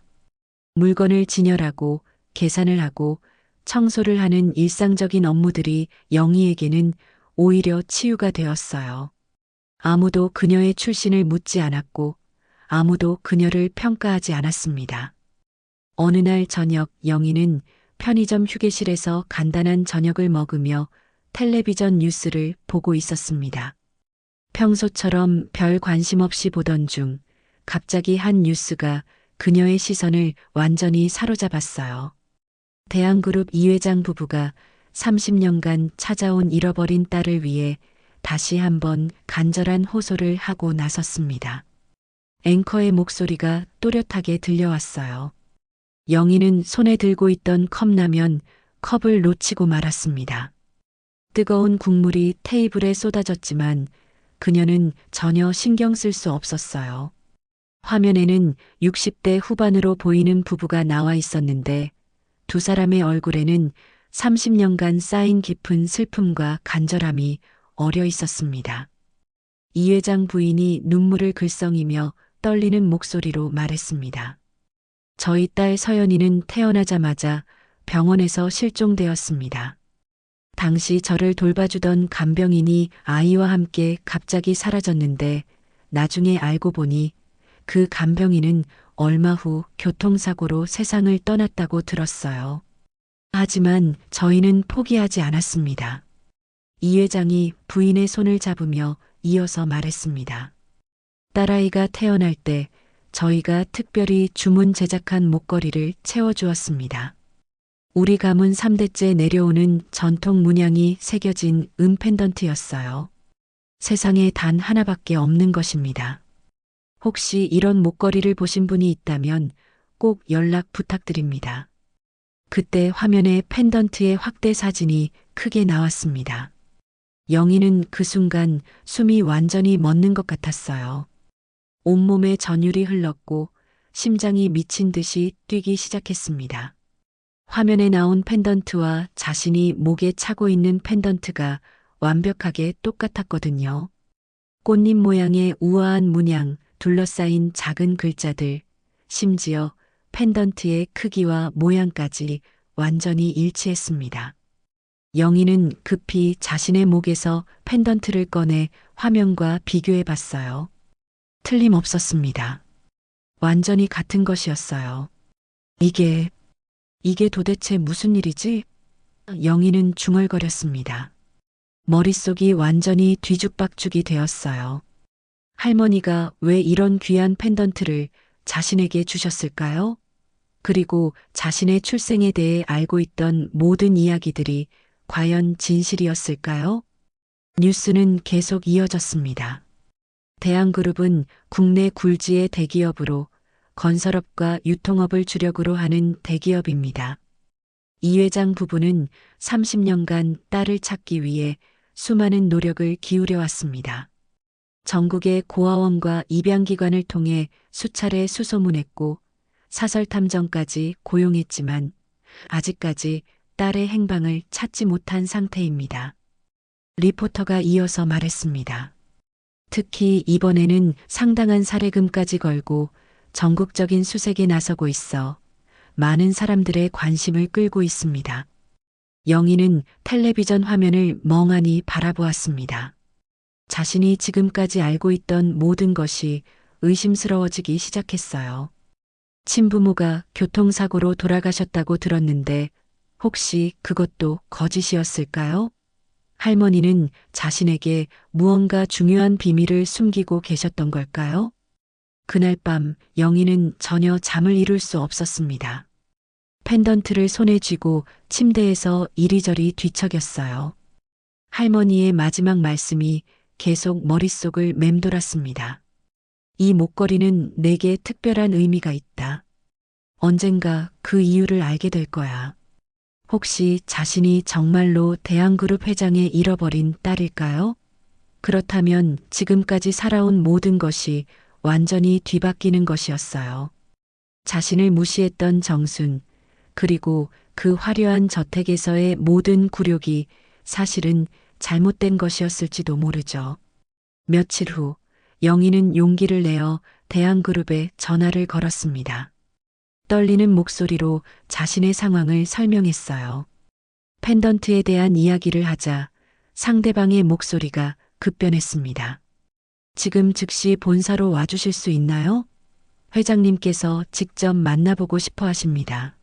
물건을 진열하고 계산을 하고 청소를 하는 일상적인 업무들이 영희에게는 오히려 치유가 되었어요. 아무도 그녀의 출신을 묻지 않았고 아무도 그녀를 평가하지 않았습니다. 어느 날 저녁 영희는 편의점 휴게실에서 간단한 저녁을 먹으며 텔레비전 뉴스를 보고 있었습니다. 평소처럼 별 관심 없이 보던 중 갑자기 한 뉴스가 그녀의 시선을 완전히 사로잡았어요. 대한그룹 이 회장 부부가 30년간 찾아온 잃어버린 딸을 위해 다시 한번 간절한 호소를 하고 나섰습니다. 앵커의 목소리가 또렷하게 들려왔어요. 영희는 손에 들고 있던 컵라면 컵을 놓치고 말았습니다. 뜨거운 국물이 테이블에 쏟아졌지만 그녀는 전혀 신경 쓸 수 없었어요. 화면에는 60대 후반으로 보이는 부부가 나와 있었는데 두 사람의 얼굴에는 30년간 쌓인 깊은 슬픔과 간절함이 어려 있었습니다. 이 회장 부인이 눈물을 글썽이며 떨리는 목소리로 말했습니다. 저희 딸 서연이는 태어나자마자 병원에서 실종되었습니다. 당시 저를 돌봐주던 간병인이 아이와 함께 갑자기 사라졌는데 나중에 알고 보니 그 간병인은 얼마 후 교통사고로 세상을 떠났다고 들었어요. 하지만 저희는 포기하지 않았습니다. 이 회장이 부인의 손을 잡으며 이어서 말했습니다. 딸아이가 태어날 때 저희가 특별히 주문 제작한 목걸이를 채워주었습니다. 우리 가문 3대째 내려오는 전통 문양이 새겨진 펜던트였어요. 세상에 단 하나밖에 없는 것입니다. 혹시 이런 목걸이를 보신 분이 있다면 꼭 연락 부탁드립니다. 그때 화면에 펜던트의 확대 사진이 크게 나왔습니다. 영희는 그 순간 숨이 완전히 멎는 것 같았어요. 온몸에 전율이 흘렀고 심장이 미친 듯이 뛰기 시작했습니다. 화면에 나온 펜던트와 자신이 목에 차고 있는 펜던트가 완벽하게 똑같았거든요. 꽃잎 모양의 우아한 문양, 둘러싸인 작은 글자들, 심지어 펜던트의 크기와 모양까지 완전히 일치했습니다. 영희는 급히 자신의 목에서 펜던트를 꺼내 화면과 비교해 봤어요. 틀림없었습니다. 완전히 같은 것이었어요. 이게 도대체 무슨 일이지? 영희는 중얼거렸습니다. 머릿속이 완전히 뒤죽박죽이 되었어요. 할머니가 왜 이런 귀한 펜던트를 자신에게 주셨을까요? 그리고 자신의 출생에 대해 알고 있던 모든 이야기들이 과연 진실이었을까요? 뉴스는 계속 이어졌습니다. 대한그룹은 국내 굴지의 대기업으로 건설업과 유통업을 주력으로 하는 대기업입니다. 이 회장 부부는 30년간 딸을 찾기 위해 수많은 노력을 기울여 왔습니다. 전국의 고아원과 입양기관을 통해 수차례 수소문했고 사설탐정까지 고용했지만 아직까지 딸의 행방을 찾지 못한 상태입니다. 리포터가 이어서 말했습니다. 특히 이번에는 상당한 사례금까지 걸고 전국적인 수색에 나서고 있어 많은 사람들의 관심을 끌고 있습니다. 영희는 텔레비전 화면을 멍하니 바라보았습니다. 자신이 지금까지 알고 있던 모든 것이 의심스러워지기 시작했어요. 친부모가 교통사고로 돌아가셨다고 들었는데 혹시 그것도 거짓이었을까요? 할머니는 자신에게 무언가 중요한 비밀을 숨기고 계셨던 걸까요? 그날 밤 영희는 전혀 잠을 이룰 수 없었습니다. 펜던트를 손에 쥐고 침대에서 이리저리 뒤척였어요. 할머니의 마지막 말씀이 계속 머릿속을 맴돌았습니다. 이 목걸이는 내게 특별한 의미가 있다. 언젠가 그 이유를 알게 될 거야. 혹시 자신이 정말로 대한그룹 회장의 잃어버린 딸일까요? 그렇다면 지금까지 살아온 모든 것이 완전히 뒤바뀌는 것이었어요. 자신을 무시했던 정순, 그리고 그 화려한 저택에서의 모든 굴욕이 사실은 잘못된 것이었을지도 모르죠. 며칠 후 영희는 용기를 내어 대한그룹에 전화를 걸었습니다. 떨리는 목소리로 자신의 상황을 설명했어요. 펜던트에 대한 이야기를 하자 상대방의 목소리가 급변했습니다. 지금 즉시 본사로 와주실 수 있나요? 회장님께서 직접 만나보고 싶어 하십니다.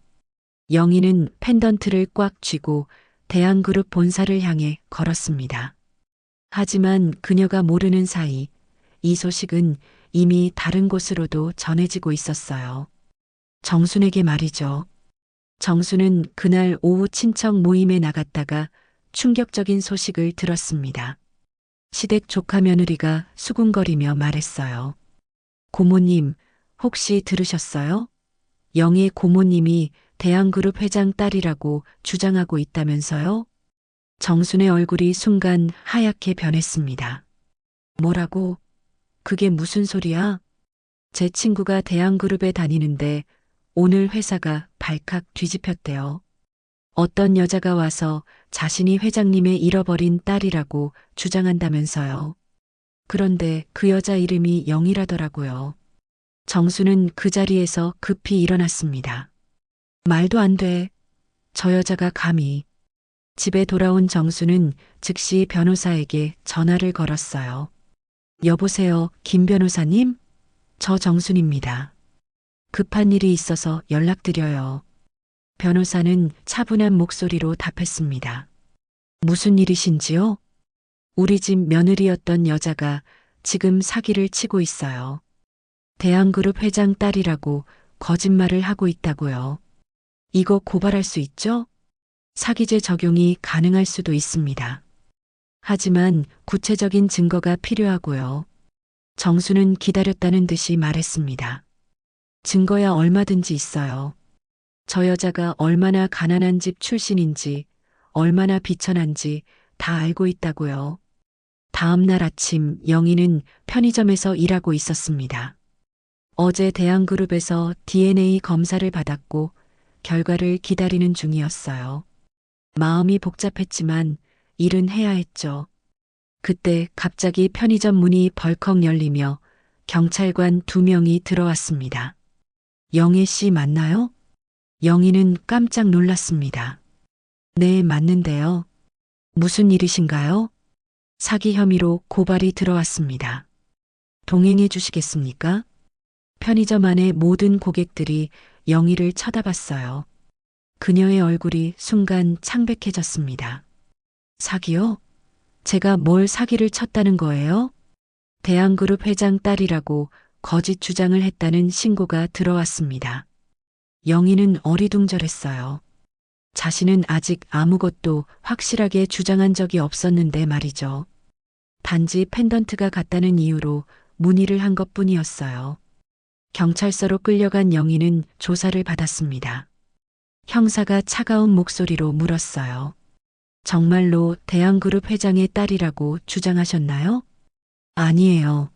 영희는 펜던트를 꽉 쥐고 대한그룹 본사를 향해 걸었습니다. 하지만 그녀가 모르는 사이 이 소식은 이미 다른 곳으로도 전해지고 있었어요. 정순에게 말이죠. 정순은 그날 오후 친척 모임에 나갔다가 충격적인 소식을 들었습니다. 시댁 조카 며느리가 수군거리며 말했어요. 고모님, 혹시 들으셨어요? 영희의 고모님이 대한그룹 회장 딸이라고 주장하고 있다면서요? 정순의 얼굴이 순간 하얗게 변했습니다. 뭐라고? 그게 무슨 소리야? 제 친구가 대한그룹에 다니는데 오늘 회사가 발칵 뒤집혔대요. 어떤 여자가 와서 자신이 회장님의 잃어버린 딸이라고 주장한다면서요. 그런데 그 여자 이름이 영희라더라고요. 정수는 그 자리에서 급히 일어났습니다. 말도 안 돼. 저 여자가 감히. 집에 돌아온 정수는 즉시 변호사에게 전화를 걸었어요. 여보세요, 김 변호사님? 저 정순입니다. 급한 일이 있어서 연락드려요. 변호사는 차분한 목소리로 답했습니다. 무슨 일이신지요? 우리 집 며느리였던 여자가 지금 사기를 치고 있어요. 대한그룹 회장 딸이라고 거짓말을 하고 있다고요. 이거 고발할 수 있죠? 사기죄 적용이 가능할 수도 있습니다. 하지만 구체적인 증거가 필요하고요. 정수는 기다렸다는 듯이 말했습니다. 증거야 얼마든지 있어요. 저 여자가 얼마나 가난한 집 출신인지, 얼마나 비천한지 다 알고 있다고요. 다음 날 아침 영희는 편의점에서 일하고 있었습니다. 어제 대한그룹에서 DNA 검사를 받았고 결과를 기다리는 중이었어요. 마음이 복잡했지만 일은 해야 했죠. 그때 갑자기 편의점 문이 벌컥 열리며 경찰관 2명이 들어왔습니다. 영애 씨 맞나요? 영희는 깜짝 놀랐습니다. 네, 맞는데요. 무슨 일이신가요? 사기 혐의로 고발이 들어왔습니다. 동행해 주시겠습니까? 편의점 안의 모든 고객들이 영희를 쳐다봤어요. 그녀의 얼굴이 순간 창백해졌습니다. 사기요? 제가 뭘 사기를 쳤다는 거예요? 대한그룹 회장 딸이라고 거짓 주장을 했다는 신고가 들어왔습니다. 영희는 어리둥절했어요. 자신은 아직 아무것도 확실하게 주장한 적이 없었는데 말이죠. 단지 펜던트가 같다는 이유로 문의를 한 것뿐이었어요. 경찰서로 끌려간 영희는 조사를 받았습니다. 형사가 차가운 목소리로 물었어요. 정말로 대한그룹 회장의 딸이라고 주장하셨나요? 아니에요.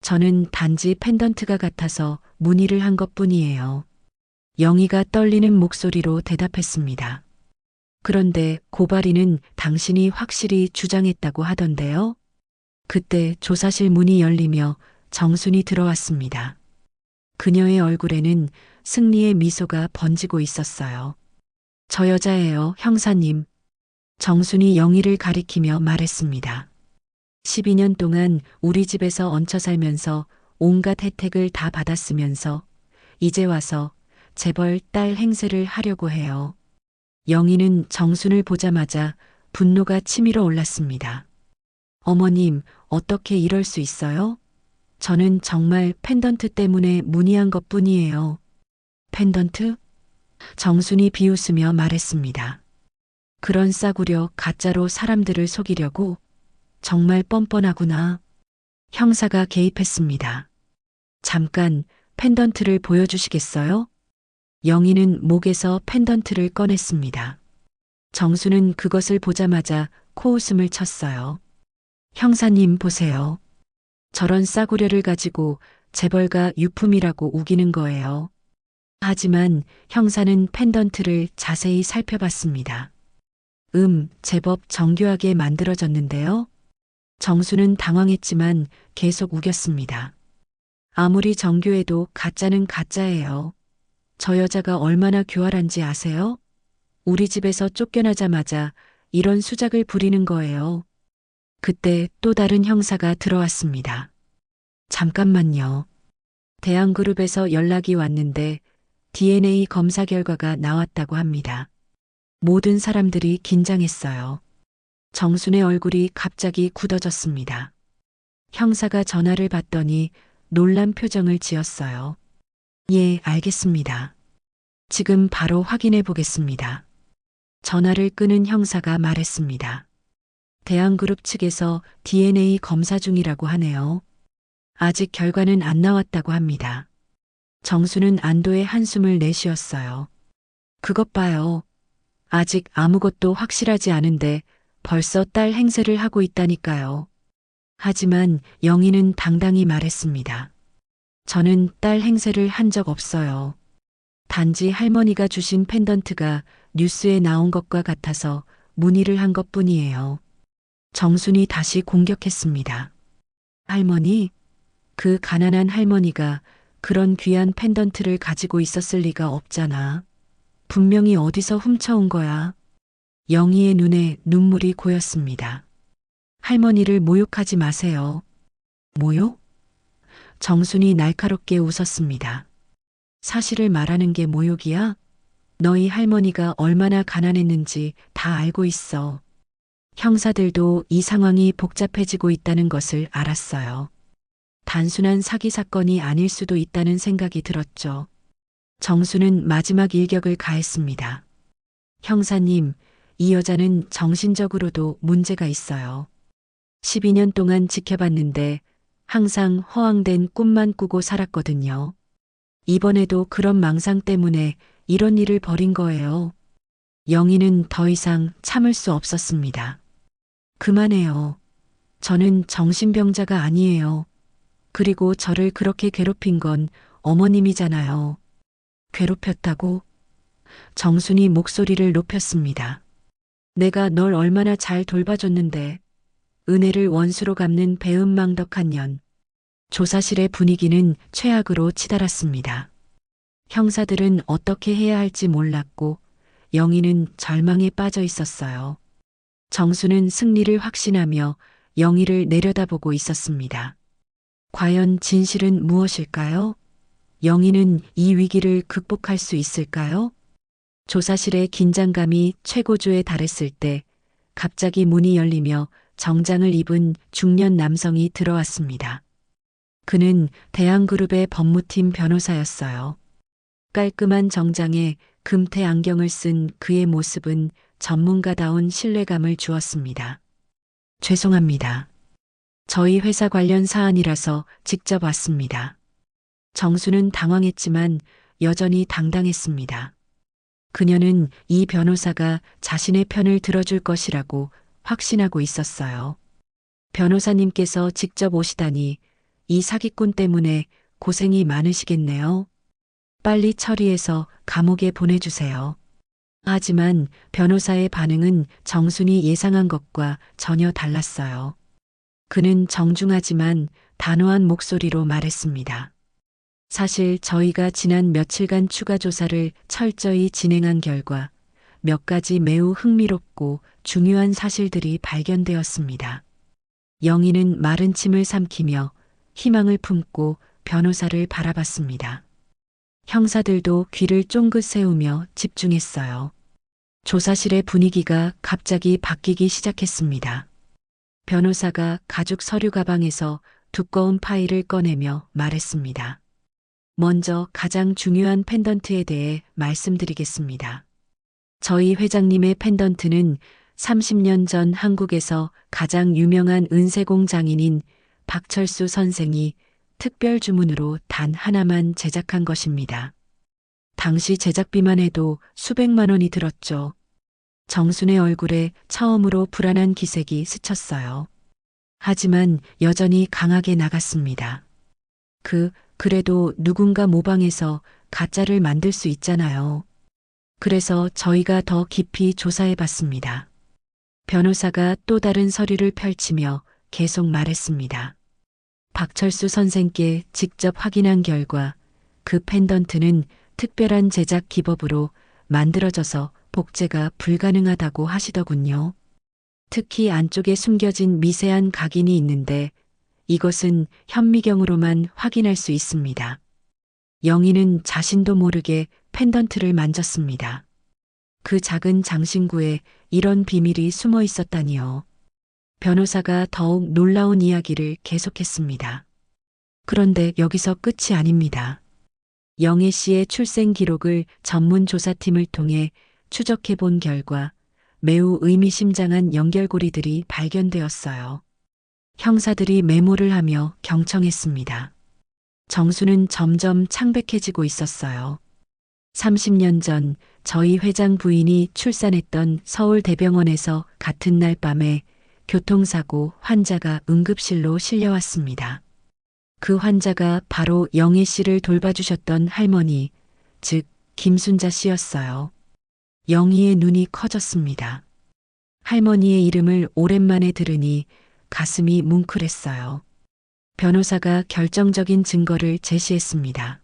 저는 단지 펜던트가 같아서 문의를 한 것뿐이에요. 영희가 떨리는 목소리로 대답했습니다. 그런데 고발인은 당신이 확실히 주장했다고 하던데요. 그때 조사실 문이 열리며 정순이 들어왔습니다. 그녀의 얼굴에는 승리의 미소가 번지고 있었어요. 저 여자예요, 형사님. 정순이 영희를 가리키며 말했습니다. 12년 동안 우리 집에서 얹혀 살면서 온갖 혜택을 다 받았으면서 이제 와서 재벌 딸 행세를 하려고 해요. 영희는 정순을 보자마자 분노가 치밀어 올랐습니다. 어머님, 어떻게 이럴 수 있어요? 저는 정말 펜던트 때문에 문의한 것뿐이에요. 펜던트? 정순이 비웃으며 말했습니다. 그런 싸구려 가짜로 사람들을 속이려고 정말 뻔뻔하구나. 형사가 개입했습니다. 잠깐 펜던트를 보여주시겠어요? 영희는 목에서 펜던트를 꺼냈습니다. 정수는 그것을 보자마자 코웃음을 쳤어요. 형사님 보세요. 저런 싸구려를 가지고 재벌가 유품이라고 우기는 거예요. 하지만 형사는 펜던트를 자세히 살펴봤습니다. 제법 정교하게 만들어졌는데요. 정수는 당황했지만 계속 우겼습니다. 아무리 정교해도 가짜는 가짜예요. 저 여자가 얼마나 교활한지 아세요? 우리 집에서 쫓겨나자마자 이런 수작을 부리는 거예요. 그때 또 다른 형사가 들어왔습니다. 잠깐만요. 대한그룹에서 연락이 왔는데 DNA 검사 결과가 나왔다고 합니다. 모든 사람들이 긴장했어요. 정순의 얼굴이 갑자기 굳어졌습니다. 형사가 전화를 받더니 놀란 표정을 지었어요. 예, 알겠습니다. 지금 바로 확인해 보겠습니다. 전화를 끊은 형사가 말했습니다. 대한그룹 측에서 DNA 검사 중이라고 하네요. 아직 결과는 안 나왔다고 합니다. 정수는 안도의 한숨을 내쉬었어요. 그것 봐요. 아직 아무것도 확실하지 않은데 벌써 딸 행세를 하고 있다니까요. 하지만 영희는 당당히 말했습니다. 저는 딸 행세를 한 적 없어요. 단지 할머니가 주신 펜던트가 뉴스에 나온 것과 같아서 문의를 한 것뿐이에요. 정순이 다시 공격했습니다. 할머니? 그 가난한 할머니가 그런 귀한 펜던트를 가지고 있었을 리가 없잖아. 분명히 어디서 훔쳐온 거야. 영희의 눈에 눈물이 고였습니다. 할머니를 모욕하지 마세요. 모욕? 정순이 날카롭게 웃었습니다. 사실을 말하는 게 모욕이야? 너희 할머니가 얼마나 가난했는지 다 알고 있어. 형사들도 이 상황이 복잡해지고 있다는 것을 알았어요. 단순한 사기 사건이 아닐 수도 있다는 생각이 들었죠. 정수는 마지막 일격을 가했습니다. 형사님, 이 여자는 정신적으로도 문제가 있어요. 12년 동안 지켜봤는데 항상 허황된 꿈만 꾸고 살았거든요. 이번에도 그런 망상 때문에 이런 일을 벌인 거예요. 영희는 더 이상 참을 수 없었습니다. 그만해요. 저는 정신병자가 아니에요. 그리고 저를 그렇게 괴롭힌 건 어머님이잖아요. 괴롭혔다고? 정순이 목소리를 높였습니다. 내가 널 얼마나 잘 돌봐줬는데. 은혜를 원수로 갚는 배은망덕한 년. 조사실의 분위기는 최악으로 치달았습니다. 형사들은 어떻게 해야 할지 몰랐고 영희는 절망에 빠져 있었어요. 정수는 승리를 확신하며 영희를 내려다보고 있었습니다. 과연 진실은 무엇일까요? 영희는 이 위기를 극복할 수 있을까요? 조사실의 긴장감이 최고조에 달했을 때 갑자기 문이 열리며 정장을 입은 중년 남성이 들어왔습니다. 그는 대한그룹의 법무팀 변호사였어요. 깔끔한 정장에 금태 안경을 쓴 그의 모습은 전문가다운 신뢰감을 주었습니다. 죄송합니다. 저희 회사 관련 사안이라서 직접 왔습니다. 정수는 당황했지만 여전히 당당했습니다. 그녀는 이 변호사가 자신의 편을 들어줄 것이라고 확신하고 있었어요. 변호사님께서 직접 오시다니 이 사기꾼 때문에 고생이 많으시겠네요. 빨리 처리해서 감옥에 보내주세요. 하지만 변호사의 반응은 정순이 예상한 것과 전혀 달랐어요. 그는 정중하지만 단호한 목소리로 말했습니다. 사실 저희가 지난 며칠간 추가 조사를 철저히 진행한 결과 몇 가지 매우 흥미롭고 중요한 사실들이 발견되었습니다. 영희는 마른 침을 삼키며 희망을 품고 변호사를 바라봤습니다. 형사들도 귀를 쫑긋 세우며 집중했어요. 조사실의 분위기가 갑자기 바뀌기 시작했습니다. 변호사가 가죽 서류 가방에서 두꺼운 파일을 꺼내며 말했습니다. 먼저 가장 중요한 펜던트에 대해 말씀드리겠습니다. 저희 회장님의 펜던트는 30년 전 한국에서 가장 유명한 은세공 장인인 박철수 선생이 특별 주문으로 단 하나만 제작한 것입니다. 당시 제작비만 해도 수백만 원이 들었죠. 정순의 얼굴에 처음으로 불안한 기색이 스쳤어요. 하지만 여전히 강하게 나갔습니다. 그래도 누군가 모방해서 가짜를 만들 수 있잖아요. 그래서 저희가 더 깊이 조사해 봤습니다. 변호사가 또 다른 서류를 펼치며 계속 말했습니다. 박철수 선생께 직접 확인한 결과 그 펜던트는 특별한 제작 기법으로 만들어져서 복제가 불가능하다고 하시더군요. 특히 안쪽에 숨겨진 미세한 각인이 있는데 이것은 현미경으로만 확인할 수 있습니다. 영희는 자신도 모르게 펜던트를 만졌습니다. 그 작은 장신구에 이런 비밀이 숨어 있었다니요. 변호사가 더욱 놀라운 이야기를 계속했습니다. 그런데 여기서 끝이 아닙니다. 영애 씨의 출생 기록을 전문 조사팀을 통해 추적해 본 결과 매우 의미심장한 연결고리들이 발견되었어요. 형사들이 메모를 하며 경청했습니다. 정수는 점점 창백해지고 있었어요. 30년 전 저희 회장 부인이 출산했던 서울대병원에서 같은 날 밤에 교통사고 환자가 응급실로 실려왔습니다. 그 환자가 바로 영애 씨를 돌봐주셨던 할머니, 즉 김순자 씨였어요. 영희의 눈이 커졌습니다. 할머니의 이름을 오랜만에 들으니 가슴이 뭉클했어요. 변호사가 결정적인 증거를 제시했습니다.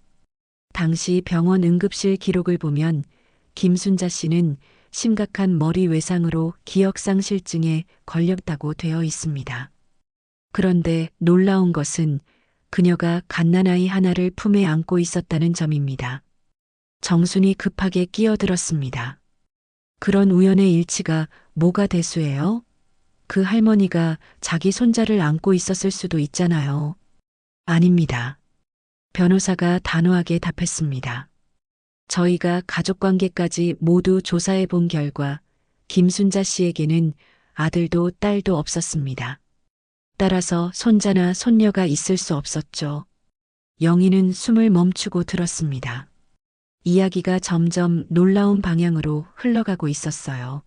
당시 병원 응급실 기록을 보면 김순자 씨는 심각한 머리 외상으로 기억상실증에 걸렸다고 되어 있습니다. 그런데 놀라운 것은 그녀가 갓난아이 하나를 품에 안고 있었다는 점입니다. 정순이 급하게 끼어들었습니다. 그런 우연의 일치가 뭐가 대수예요? 그 할머니가 자기 손자를 안고 있었을 수도 있잖아요. 아닙니다. 변호사가 단호하게 답했습니다. 저희가 가족관계까지 모두 조사해 본 결과 김순자 씨에게는 아들도 딸도 없었습니다. 따라서 손자나 손녀가 있을 수 없었죠. 영희는 숨을 멈추고 들었습니다. 이야기가 점점 놀라운 방향으로 흘러가고 있었어요.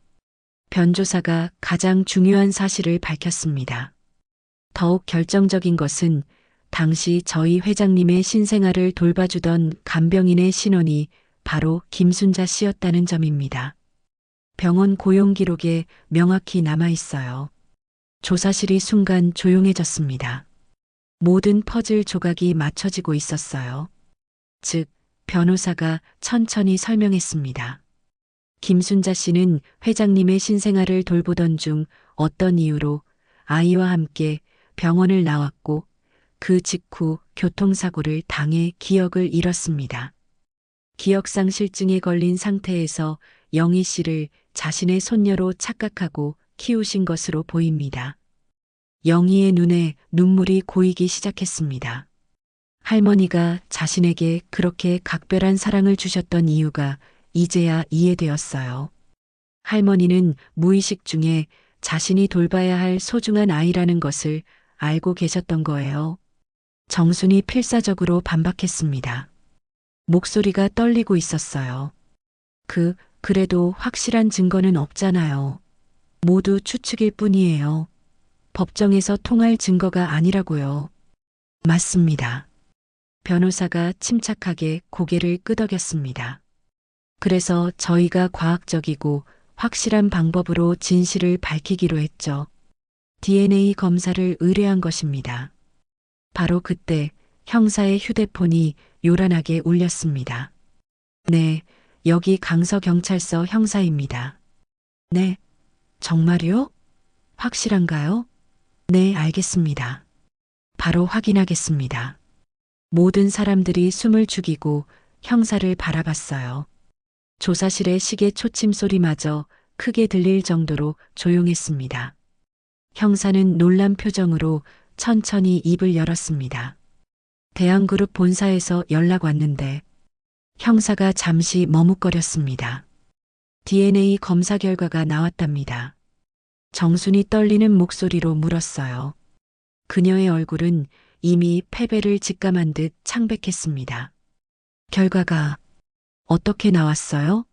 변조사가 가장 중요한 사실을 밝혔습니다. 더욱 결정적인 것은 당시 저희 회장님의 신생아를 돌봐주던 간병인의 신원이 바로 김순자 씨였다는 점입니다. 병원 고용 기록에 명확히 남아 있어요. 조사실이 순간 조용해졌습니다. 모든 퍼즐 조각이 맞춰지고 있었어요. 즉, 변호사가 천천히 설명했습니다. 김순자 씨는 회장님의 신생아를 돌보던 중 어떤 이유로 아이와 함께 병원을 나왔고 그 직후 교통사고를 당해 기억을 잃었습니다. 기억상실증에 걸린 상태에서 영희 씨를 자신의 손녀로 착각하고 키우신 것으로 보입니다. 영희의 눈에 눈물이 고이기 시작했습니다. 할머니가 자신에게 그렇게 각별한 사랑을 주셨던 이유가 이제야 이해되었어요. 할머니는 무의식 중에 자신이 돌봐야 할 소중한 아이라는 것을 알고 계셨던 거예요. 정순이 필사적으로 반박했습니다. 목소리가 떨리고 있었어요. 그래도 확실한 증거는 없잖아요. 모두 추측일 뿐이에요. 법정에서 통할 증거가 아니라고요. 맞습니다. 변호사가 침착하게 고개를 끄덕였습니다. 그래서 저희가 과학적이고 확실한 방법으로 진실을 밝히기로 했죠. DNA 검사를 의뢰한 것입니다. 바로 그때 형사의 휴대폰이 요란하게 울렸습니다. 네, 여기 강서경찰서 형사입니다. 네, 정말요? 확실한가요? 네, 알겠습니다. 바로 확인하겠습니다. 모든 사람들이 숨을 죽이고 형사를 바라봤어요. 조사실의 시계 초침 소리마저 크게 들릴 정도로 조용했습니다. 형사는 놀란 표정으로 천천히 입을 열었습니다. 대한그룹 본사에서 연락 왔는데 형사가 잠시 머뭇거렸습니다. DNA 검사 결과가 나왔답니다. 정순이 떨리는 목소리로 물었어요. 그녀의 얼굴은 이미 패배를 직감한 듯 창백했습니다. 결과가 어떻게 나왔어요?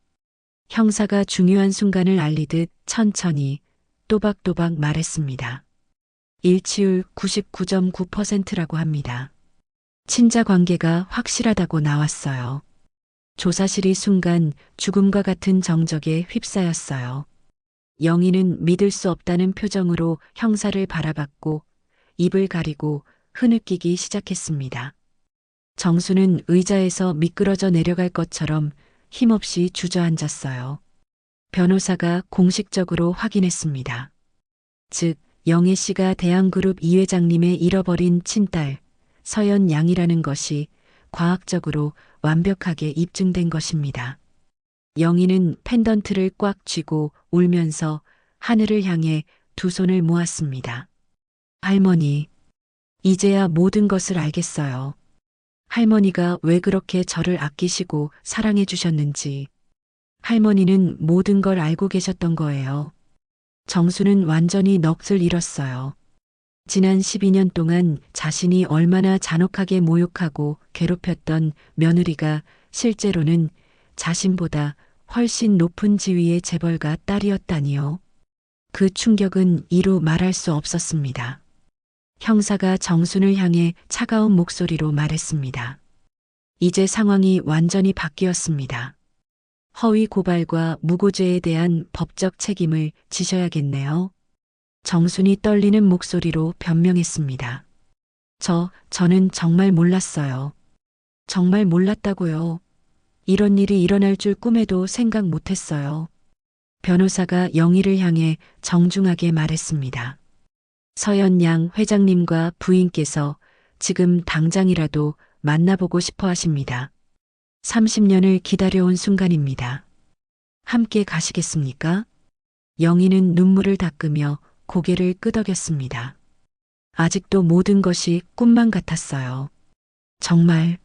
형사가 중요한 순간을 알리듯 천천히 또박또박 말했습니다. 일치율 99.9%라고 합니다. 친자 관계가 확실하다고 나왔어요. 조사실이 순간 죽음과 같은 정적에 휩싸였어요. 영희는 믿을 수 없다는 표정으로 형사를 바라봤고 입을 가리고 흐느끼기 시작했습니다. 정수는 의자에서 미끄러져 내려갈 것처럼 힘없이 주저앉았어요. 변호사가 공식적으로 확인했습니다. 즉, 영애 씨가 대한그룹 이 회장님의 잃어버린 친딸 서연 양이라는 것이 과학적으로 완벽하게 입증된 것입니다. 영희는 펜던트를 꽉 쥐고 울면서 하늘을 향해 두 손을 모았습니다. 할머니, 이제야 모든 것을 알겠어요. 할머니가 왜 그렇게 저를 아끼시고 사랑해 주셨는지. 할머니는 모든 걸 알고 계셨던 거예요. 정수는 완전히 넋을 잃었어요. 지난 12년 동안 자신이 얼마나 잔혹하게 모욕하고 괴롭혔던 며느리가 실제로는 자신보다 훨씬 높은 지위의 재벌가 딸이었다니요. 그 충격은 이루 말할 수 없었습니다. 형사가 정순을 향해 차가운 목소리로 말했습니다. 이제 상황이 완전히 바뀌었습니다. 허위 고발과 무고죄에 대한 법적 책임을 지셔야겠네요. 정순이 떨리는 목소리로 변명했습니다. 저는 정말 몰랐어요. 정말 몰랐다고요. 이런 일이 일어날 줄 꿈에도 생각 못했어요. 변호사가 영희를 향해 정중하게 말했습니다. 서연 양 회장님과 부인께서 지금 당장이라도 만나보고 싶어 하십니다. 30년을 기다려온 순간입니다. 함께 가시겠습니까? 영희는 눈물을 닦으며 고개를 끄덕였습니다. 아직도 모든 것이 꿈만 같았어요. 정말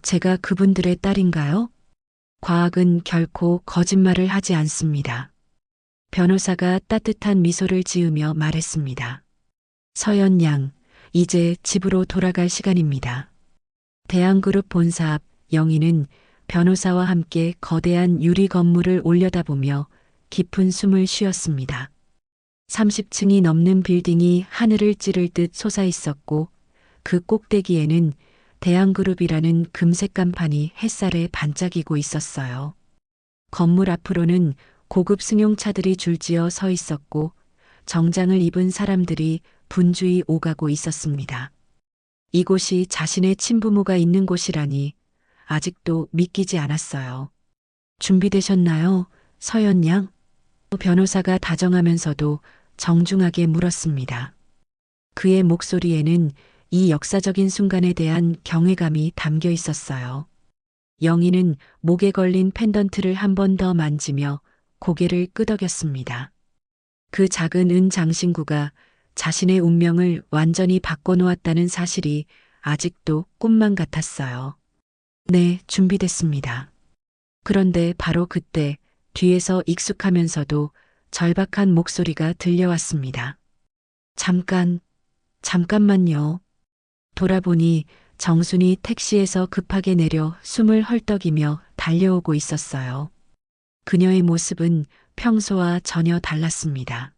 제가 그분들의 딸인가요? 과학은 결코 거짓말을 하지 않습니다. 변호사가 따뜻한 미소를 지으며 말했습니다. 서연 양, 이제 집으로 돌아갈 시간입니다. 대한그룹 본사 앞 영희는 변호사와 함께 거대한 유리 건물을 올려다보며 깊은 숨을 쉬었습니다. 30층이 넘는 빌딩이 하늘을 찌를 듯 솟아 있었고 그 꼭대기에는 대한그룹이라는 금색 간판이 햇살에 반짝이고 있었어요. 건물 앞으로는 고급 승용차들이 줄지어 서 있었고 정장을 입은 사람들이 분주히 오가고 있었습니다. 이곳이 자신의 친부모가 있는 곳이라니 아직도 믿기지 않았어요. 준비되셨나요, 서연 양? 변호사가 다정하면서도 정중하게 물었습니다. 그의 목소리에는 이 역사적인 순간에 대한 경외감이 담겨 있었어요. 영희는 목에 걸린 펜던트를 한 번 더 만지며 고개를 끄덕였습니다. 그 작은 은 장신구가 자신의 운명을 완전히 바꿔놓았다는 사실이 아직도 꿈만 같았어요. 네, 준비됐습니다. 그런데 바로 그때 뒤에서 익숙하면서도 절박한 목소리가 들려왔습니다. 잠깐만요. 돌아보니 정순이 택시에서 급하게 내려 숨을 헐떡이며 달려오고 있었어요. 그녀의 모습은 평소와 전혀 달랐습니다.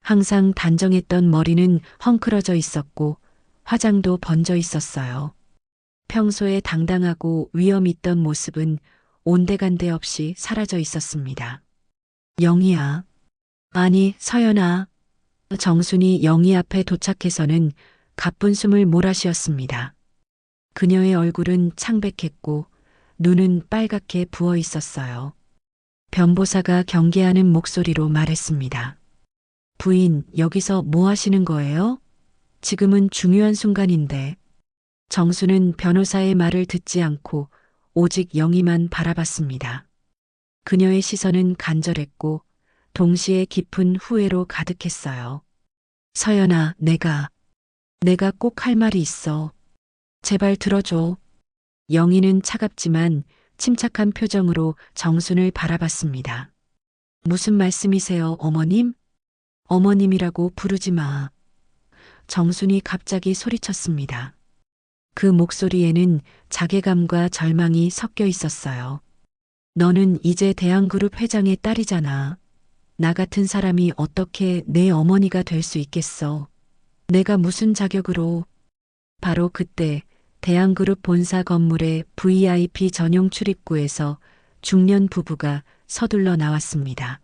항상 단정했던 머리는 헝클어져 있었고 화장도 번져 있었어요. 평소에 당당하고 위엄 있던 모습은 온데간데 없이 사라져 있었습니다. 영희야. 아니, 서연아. 정순이 영희 앞에 도착해서는 가쁜 숨을 몰아쉬었습니다. 그녀의 얼굴은 창백했고 눈은 빨갛게 부어 있었어요. 변보사가 경계하는 목소리로 말했습니다. 부인, 여기서 뭐 하시는 거예요? 지금은 중요한 순간인데. 정수는 변호사의 말을 듣지 않고 오직 영희만 바라봤습니다. 그녀의 시선은 간절했고 동시에 깊은 후회로 가득했어요. 서연아, 내가 꼭 할 말이 있어. 제발 들어줘. 영희는 차갑지만 침착한 표정으로 정순을 바라봤습니다. 무슨 말씀이세요, 어머님? 어머님이라고 부르지 마. 정순이 갑자기 소리쳤습니다. 그 목소리에는 자괴감과 절망이 섞여 있었어요. 너는 이제 대한그룹 회장의 딸이잖아. 나 같은 사람이 어떻게 내 어머니가 될 수 있겠어. 내가 무슨 자격으로. 바로 그때 대한그룹 본사 건물의 VIP 전용 출입구에서 중년 부부가 서둘러 나왔습니다.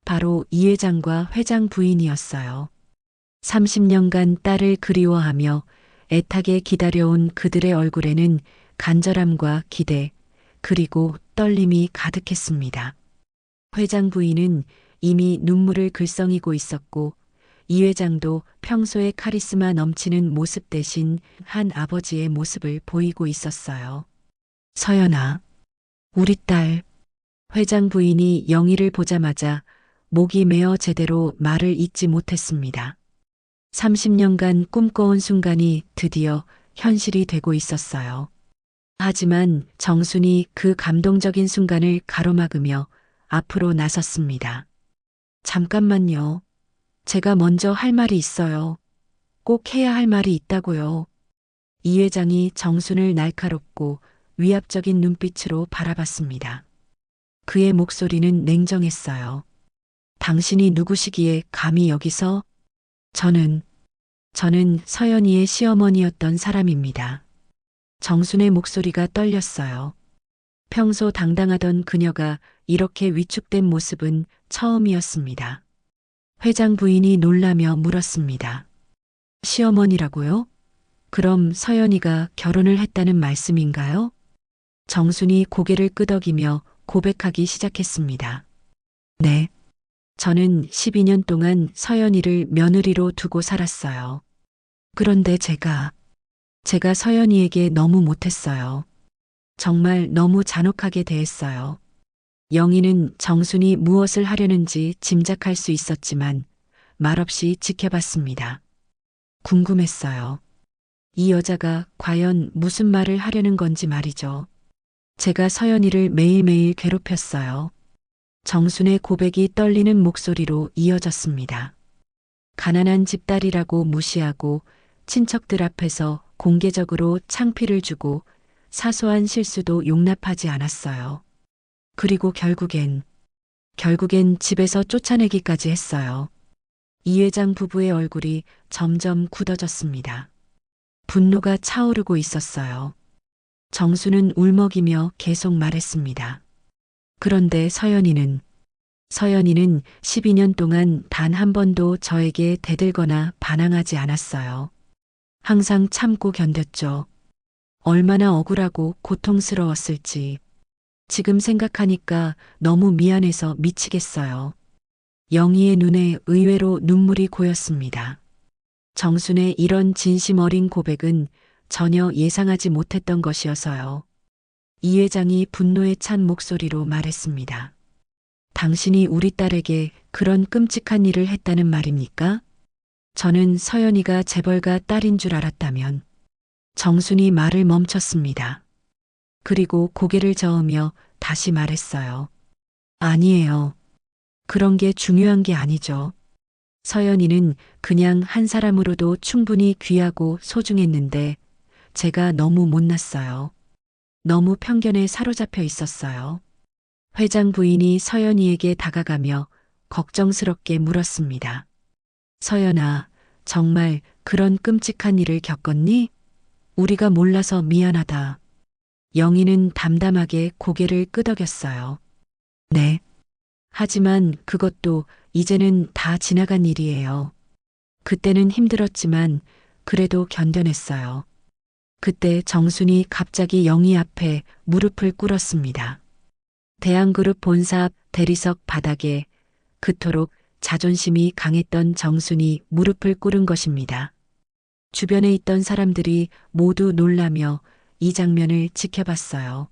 바로 이 회장과 회장 부인이었어요. 30년간 딸을 그리워하며 애타게 기다려온 그들의 얼굴에는 간절함과 기대, 그리고 떨림이 가득했습니다. 회장 부인은 이미 눈물을 글썽이고 있었고 이 회장도 평소의 카리스마 넘치는 모습 대신 한 아버지의 모습을 보이고 있었어요. 서연아, 우리 딸. 회장 부인이 영희를 보자마자 목이 메어 제대로 말을 잇지 못했습니다. 30년간 꿈꿔온 순간이 드디어 현실이 되고 있었어요. 하지만 정순이 그 감동적인 순간을 가로막으며 앞으로 나섰습니다. 잠깐만요. 제가 먼저 할 말이 있어요. 꼭 해야 할 말이 있다고요. 이 회장이 정순을 날카롭고 위압적인 눈빛으로 바라봤습니다. 그의 목소리는 냉정했어요. 당신이 누구시기에 감히 여기서? 저는 서연이의 시어머니였던 사람입니다. 정순의 목소리가 떨렸어요. 평소 당당하던 그녀가 이렇게 위축된 모습은 처음이었습니다. 회장 부인이 놀라며 물었습니다. 시어머니라고요? 그럼 서연이가 결혼을 했다는 말씀인가요? 정순이 고개를 끄덕이며 고백하기 시작했습니다. 네. 저는 12년 동안 서연이를 며느리로 두고 살았어요. 그런데 제가 서연이에게 너무 못했어요. 정말 너무 잔혹하게 대했어요. 영희는 정순이 무엇을 하려는지 짐작할 수 있었지만 말없이 지켜봤습니다. 궁금했어요. 이 여자가 과연 무슨 말을 하려는 건지 말이죠. 제가 서연이를 매일매일 괴롭혔어요. 정순의 고백이 떨리는 목소리로 이어졌습니다. 가난한 집딸이라고 무시하고 친척들 앞에서 공개적으로 창피를 주고 사소한 실수도 용납하지 않았어요. 그리고 결국엔 집에서 쫓아내기까지 했어요. 이 회장 부부의 얼굴이 점점 굳어졌습니다. 분노가 차오르고 있었어요. 정수는 울먹이며 계속 말했습니다. 그런데 서연이는 12년 동안 단 한 번도 저에게 대들거나 반항하지 않았어요. 항상 참고 견뎠죠. 얼마나 억울하고 고통스러웠을지. 지금 생각하니까 너무 미안해서 미치겠어요. 영희의 눈에 의외로 눈물이 고였습니다. 정순의 이런 진심 어린 고백은 전혀 예상하지 못했던 것이어서요. 이 회장이 분노에 찬 목소리로 말했습니다. 당신이 우리 딸에게 그런 끔찍한 일을 했다는 말입니까? 저는 서연이가 재벌가 딸인 줄 알았다면 정순이 말을 멈췄습니다. 그리고 고개를 저으며 다시 말했어요. 아니에요. 그런 게 중요한 게 아니죠. 서연이는 그냥 한 사람으로도 충분히 귀하고 소중했는데 제가 너무 못났어요. 너무 편견에 사로잡혀 있었어요. 회장 부인이 서연이에게 다가가며 걱정스럽게 물었습니다. 서연아, 정말 그런 끔찍한 일을 겪었니? 우리가 몰라서 미안하다. 영희는 담담하게 고개를 끄덕였어요. 네. 하지만 그것도 이제는 다 지나간 일이에요. 그때는 힘들었지만 그래도 견뎌냈어요. 그때 정순이 갑자기 영희 앞에 무릎을 꿇었습니다. 대한그룹 본사 앞 대리석 바닥에 그토록 자존심이 강했던 정순이 무릎을 꿇은 것입니다. 주변에 있던 사람들이 모두 놀라며 이 장면을 지켜봤어요.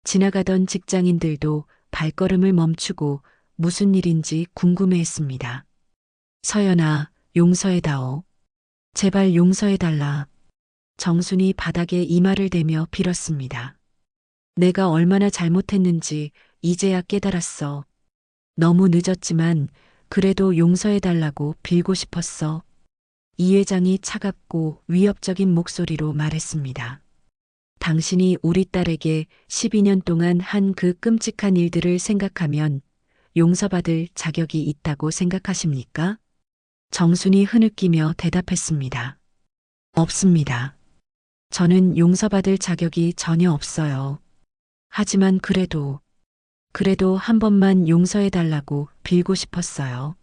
지나가던 직장인들도 발걸음을 멈추고 무슨 일인지 궁금해했습니다. 서연아, 용서해다오. 제발 용서해달라. 정순이 바닥에 이마를 대며 빌었습니다. 내가 얼마나 잘못했는지 이제야 깨달았어. 너무 늦었지만 그래도 용서해달라고 빌고 싶었어. 이 회장이 차갑고 위협적인 목소리로 말했습니다. 당신이 우리 딸에게 12년 동안 한 그 끔찍한 일들을 생각하면 용서받을 자격이 있다고 생각하십니까? 정순이 흐느끼며 대답했습니다. 없습니다. 저는 용서받을 자격이 전혀 없어요. 하지만 그래도 한 번만 용서해달라고 빌고 싶었어요.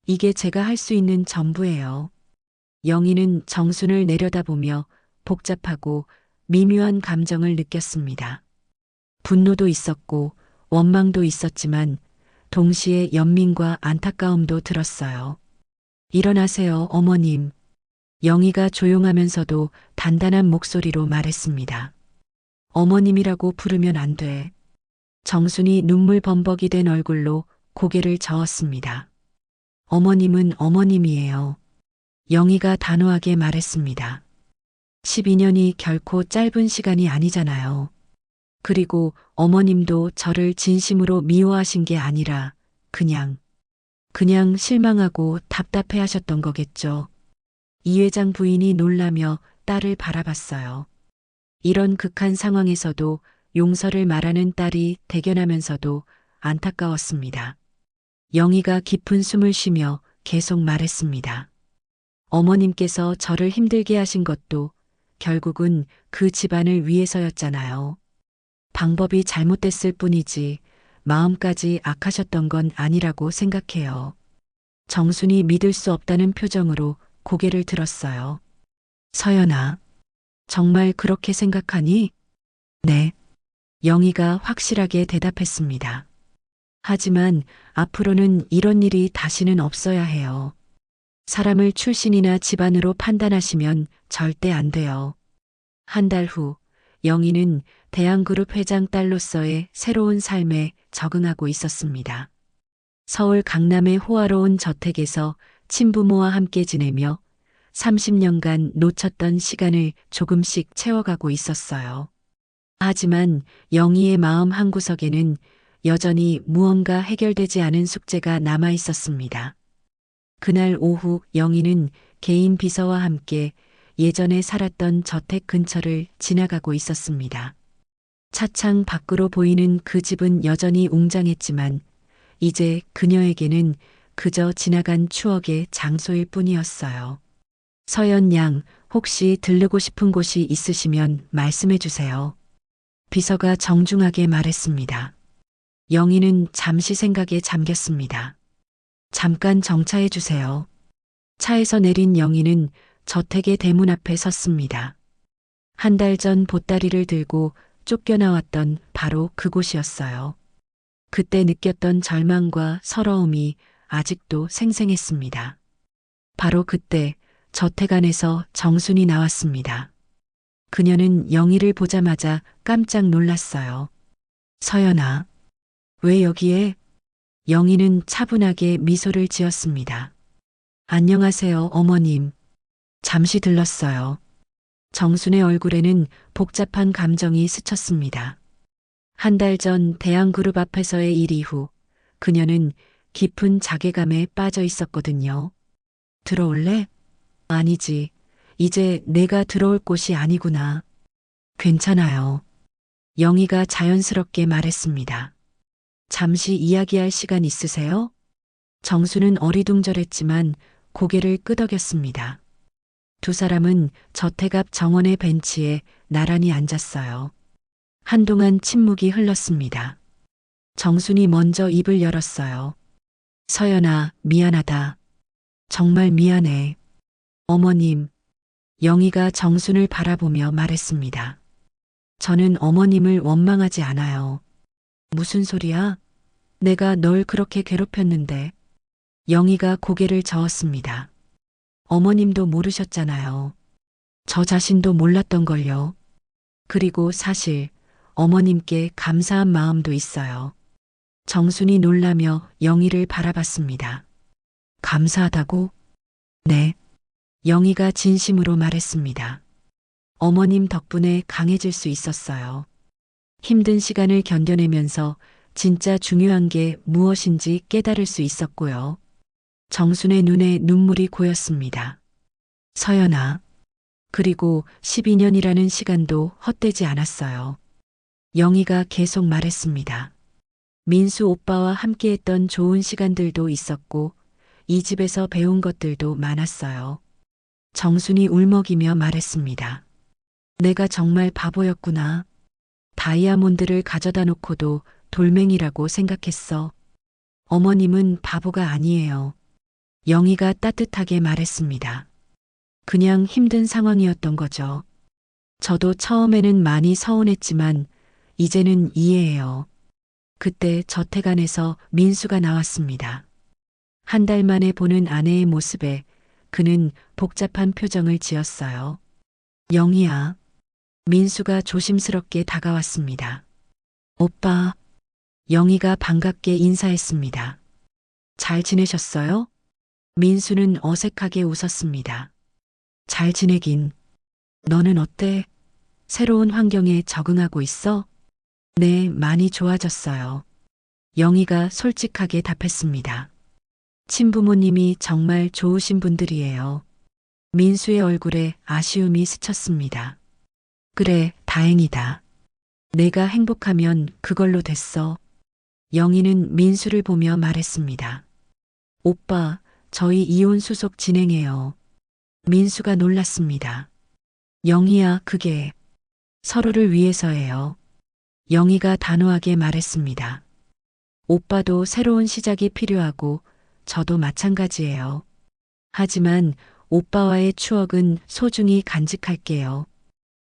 이게 제가 할 수 있는 전부예요. 영희는 정순을 내려다보며 복잡하고 미묘한 감정을 느꼈습니다. 분노도 있었고 원망도 있었지만 동시에 연민과 안타까움도 들었어요. 일어나세요, 어머님. 영희가 조용하면서도 단단한 목소리로 말했습니다. 어머님이라고 부르면 안 돼. 정순이 눈물 범벅이 된 얼굴로 고개를 저었습니다. 어머님은 어머님이에요. 영희가 단호하게 말했습니다. 12년이 결코 짧은 시간이 아니잖아요. 그리고 어머님도 저를 진심으로 미워하신 게 아니라 그냥 실망하고 답답해 하셨던 거겠죠. 이 회장 부인이 놀라며 딸을 바라봤어요. 이런 극한 상황에서도 용서를 말하는 딸이 대견하면서도 안타까웠습니다. 영희가 깊은 숨을 쉬며 계속 말했습니다. 어머님께서 저를 힘들게 하신 것도 결국은 그 집안을 위해서였잖아요. 방법이 잘못됐을 뿐이지 마음까지 악하셨던 건 아니라고 생각해요. 정순이 믿을 수 없다는 표정으로 고개를 들었어요. 서연아, 정말 그렇게 생각하니? 네. 영희가 확실하게 대답했습니다. 하지만 앞으로는 이런 일이 다시는 없어야 해요. 사람을 출신이나 집안으로 판단하시면 절대 안 돼요. 한 달 후, 영희는 대한그룹 회장 딸로서의 새로운 삶에 적응하고 있었습니다. 서울 강남의 호화로운 저택에서 친부모와 함께 지내며 30년간 놓쳤던 시간을 조금씩 채워가고 있었어요. 하지만 영희의 마음 한구석에는 여전히 무언가 해결되지 않은 숙제가 남아 있었습니다. 그날 오후 영희는 개인 비서와 함께 예전에 살았던 저택 근처를 지나가고 있었습니다. 차창 밖으로 보이는 그 집은 여전히 웅장했지만 이제 그녀에게는 그저 지나간 추억의 장소일 뿐이었어요. 서연 양, 혹시 들르고 싶은 곳이 있으시면 말씀해 주세요. 비서가 정중하게 말했습니다. 영희는 잠시 생각에 잠겼습니다. 잠깐 정차해 주세요. 차에서 내린 영희는 저택의 대문 앞에 섰습니다. 한 달 전 보따리를 들고 쫓겨나왔던 바로 그곳이었어요. 그때 느꼈던 절망과 서러움이 아직도 생생했습니다. 바로 그때 저택 안에서 정순이 나왔습니다. 그녀는 영희를 보자마자 깜짝 놀랐어요. 서연아, 왜 여기에? 영희는 차분하게 미소를 지었습니다. 안녕하세요, 어머님. 잠시 들렀어요. 정순의 얼굴에는 복잡한 감정이 스쳤습니다. 한 달 전 대한그룹 앞에서의 일 이후 그녀는 깊은 자괴감에 빠져 있었거든요. 들어올래? 아니지. 이제 내가 들어올 곳이 아니구나. 괜찮아요. 영희가 자연스럽게 말했습니다. 잠시 이야기할 시간 있으세요? 정수는 어리둥절했지만 고개를 끄덕였습니다. 두 사람은 저택 앞 정원의 벤치에 나란히 앉았어요. 한동안 침묵이 흘렀습니다. 정순이 먼저 입을 열었어요. 서연아, 미안하다. 정말 미안해. 어머님, 영희가 정순을 바라보며 말했습니다. 저는 어머님을 원망하지 않아요. 무슨 소리야? 내가 널 그렇게 괴롭혔는데. 영희가 고개를 저었습니다. 어머님도 모르셨잖아요. 저 자신도 몰랐던걸요. 그리고 사실 어머님께 감사한 마음도 있어요. 정순이 놀라며 영희를 바라봤습니다. 감사하다고? 네. 영희가 진심으로 말했습니다. 어머님 덕분에 강해질 수 있었어요. 힘든 시간을 견뎌내면서 진짜 중요한 게 무엇인지 깨달을 수 있었고요. 정순의 눈에 눈물이 고였습니다. 서연아. 그리고 12년이라는 시간도 헛되지 않았어요. 영희가 계속 말했습니다. 민수 오빠와 함께했던 좋은 시간들도 있었고 이 집에서 배운 것들도 많았어요. 정순이 울먹이며 말했습니다. 내가 정말 바보였구나. 다이아몬드를 가져다 놓고도 돌멩이라고 생각했어. 어머님은 바보가 아니에요. 영희가 따뜻하게 말했습니다. 그냥 힘든 상황이었던 거죠. 저도 처음에는 많이 서운했지만 이제는 이해해요. 그때 저택 안에서 민수가 나왔습니다. 한 달 만에 보는 아내의 모습에 그는 복잡한 표정을 지었어요. 영희야. 민수가 조심스럽게 다가왔습니다. 오빠. 영희가 반갑게 인사했습니다. 잘 지내셨어요? 민수는 어색하게 웃었습니다. 잘 지내긴. 너는 어때? 새로운 환경에 적응하고 있어? 네, 많이 좋아졌어요. 영희가 솔직하게 답했습니다. 친부모님이 정말 좋으신 분들이에요. 민수의 얼굴에 아쉬움이 스쳤습니다. 그래, 다행이다. 내가 행복하면 그걸로 됐어. 영희는 민수를 보며 말했습니다. 오빠, 저희 이혼 수속 진행해요. 민수가 놀랐습니다. 영희야, 그게 서로를 위해서예요. 영희가 단호하게 말했습니다. 오빠도 새로운 시작이 필요하고 저도 마찬가지예요. 하지만 오빠와의 추억은 소중히 간직할게요.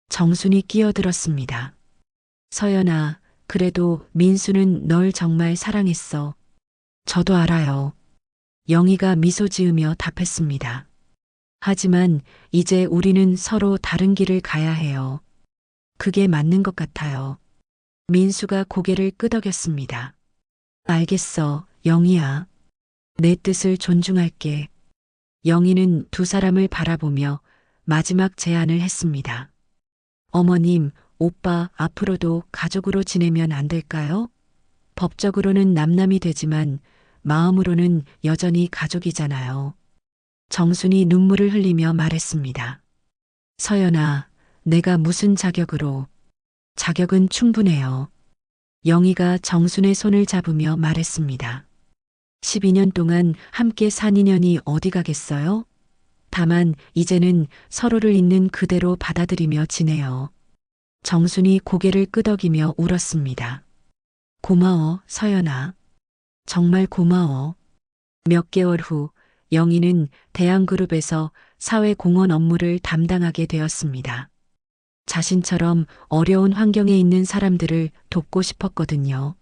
정순이 끼어들었습니다. 서연아, 그래도 민수는 널 정말 사랑했어. 저도 알아요. 영희가 미소 지으며 답했습니다. 하지만 이제 우리는 서로 다른 길을 가야 해요. 그게 맞는 것 같아요. 민수가 고개를 끄덕였습니다. 알겠어, 영희야. 내 뜻을 존중할게. 영희는 두 사람을 바라보며 마지막 제안을 했습니다. 어머님, 오빠 앞으로도 가족으로 지내면 안 될까요? 법적으로는 남남이 되지만 마음으로는 여전히 가족이잖아요. 정순이 눈물을 흘리며 말했습니다. 서연아, 내가 무슨 자격으로? 자격은 충분해요. 영희가 정순의 손을 잡으며 말했습니다. 12년 동안 함께 산 인연이 어디 가겠어요? 다만 이제는 서로를 있는 그대로 받아들이며 지내요. 정순이 고개를 끄덕이며 울었습니다. 고마워, 서연아. 정말 고마워. 몇 개월 후 영희는 대한그룹에서 사회공헌 업무를 담당하게 되었습니다. 자신처럼 어려운 환경에 있는 사람들을 돕고 싶었거든요.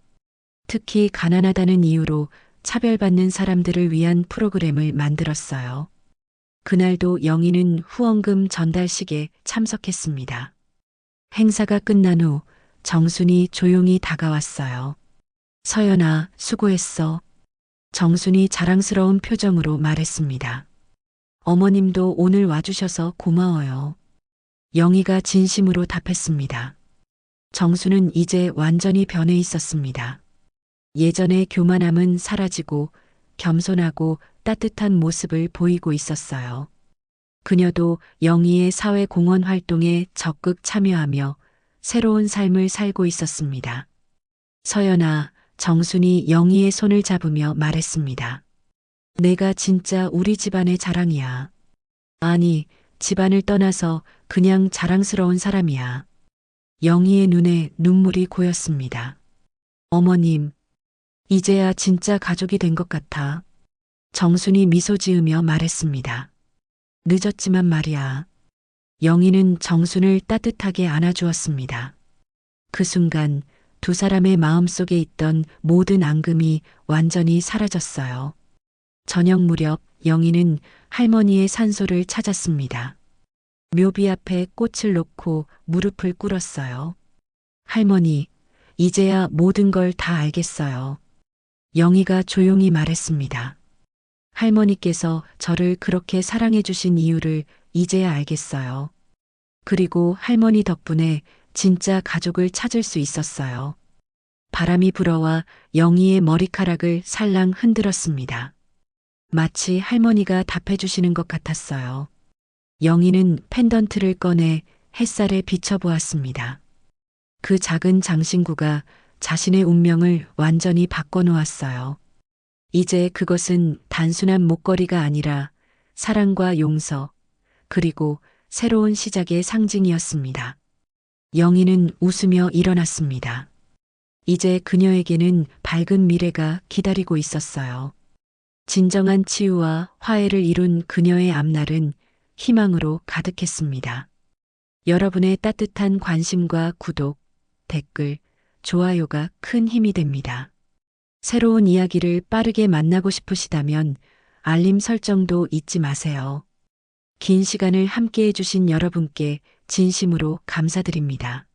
특히 가난하다는 이유로 차별받는 사람들을 위한 프로그램을 만들었어요. 그날도 영희는 후원금 전달식에 참석했습니다. 행사가 끝난 후 정순이 조용히 다가왔어요. 서연아, 수고했어. 정순이 자랑스러운 표정으로 말했습니다. 어머님도 오늘 와주셔서 고마워요. 영희가 진심으로 답했습니다. 정수는 이제 완전히 변해 있었습니다. 예전의 교만함은 사라지고 겸손하고 따뜻한 모습을 보이고 있었어요. 그녀도 영희의 사회공헌 활동에 적극 참여하며 새로운 삶을 살고 있었습니다. 서연아, 정순이 영희의 손을 잡으며 말했습니다. 내가 진짜 우리 집안의 자랑이야. 아니, 집안을 떠나서 그냥 자랑스러운 사람이야. 영희의 눈에 눈물이 고였습니다. 어머님, 이제야 진짜 가족이 된 것 같아. 정순이 미소 지으며 말했습니다. 늦었지만 말이야. 영희는 정순을 따뜻하게 안아주었습니다. 그 순간 두 사람의 마음속에 있던 모든 앙금이 완전히 사라졌어요. 저녁 무렵 영희는 할머니의 산소를 찾았습니다. 묘비 앞에 꽃을 놓고 무릎을 꿇었어요. 할머니, 이제야 모든 걸 다 알겠어요. 영희가 조용히 말했습니다. 할머니께서 저를 그렇게 사랑해 주신 이유를 이제야 알겠어요. 그리고 할머니 덕분에 진짜 가족을 찾을 수 있었어요. 바람이 불어와 영희의 머리카락을 살랑 흔들었습니다. 마치 할머니가 답해 주시는 것 같았어요. 영희는 펜던트를 꺼내 햇살에 비춰보았습니다. 그 작은 장신구가 자신의 운명을 완전히 바꿔놓았어요. 이제 그것은 단순한 목걸이가 아니라 사랑과 용서, 그리고 새로운 시작의 상징이었습니다. 영희는 웃으며 일어났습니다. 이제 그녀에게는 밝은 미래가 기다리고 있었어요. 진정한 치유와 화해를 이룬 그녀의 앞날은 희망으로 가득했습니다. 여러분의 따뜻한 관심과 구독, 댓글, 좋아요가 큰 힘이 됩니다. 새로운 이야기를 빠르게 만나고 싶으시다면 알림 설정도 잊지 마세요. 긴 시간을 함께 해주신 여러분께 진심으로 감사드립니다.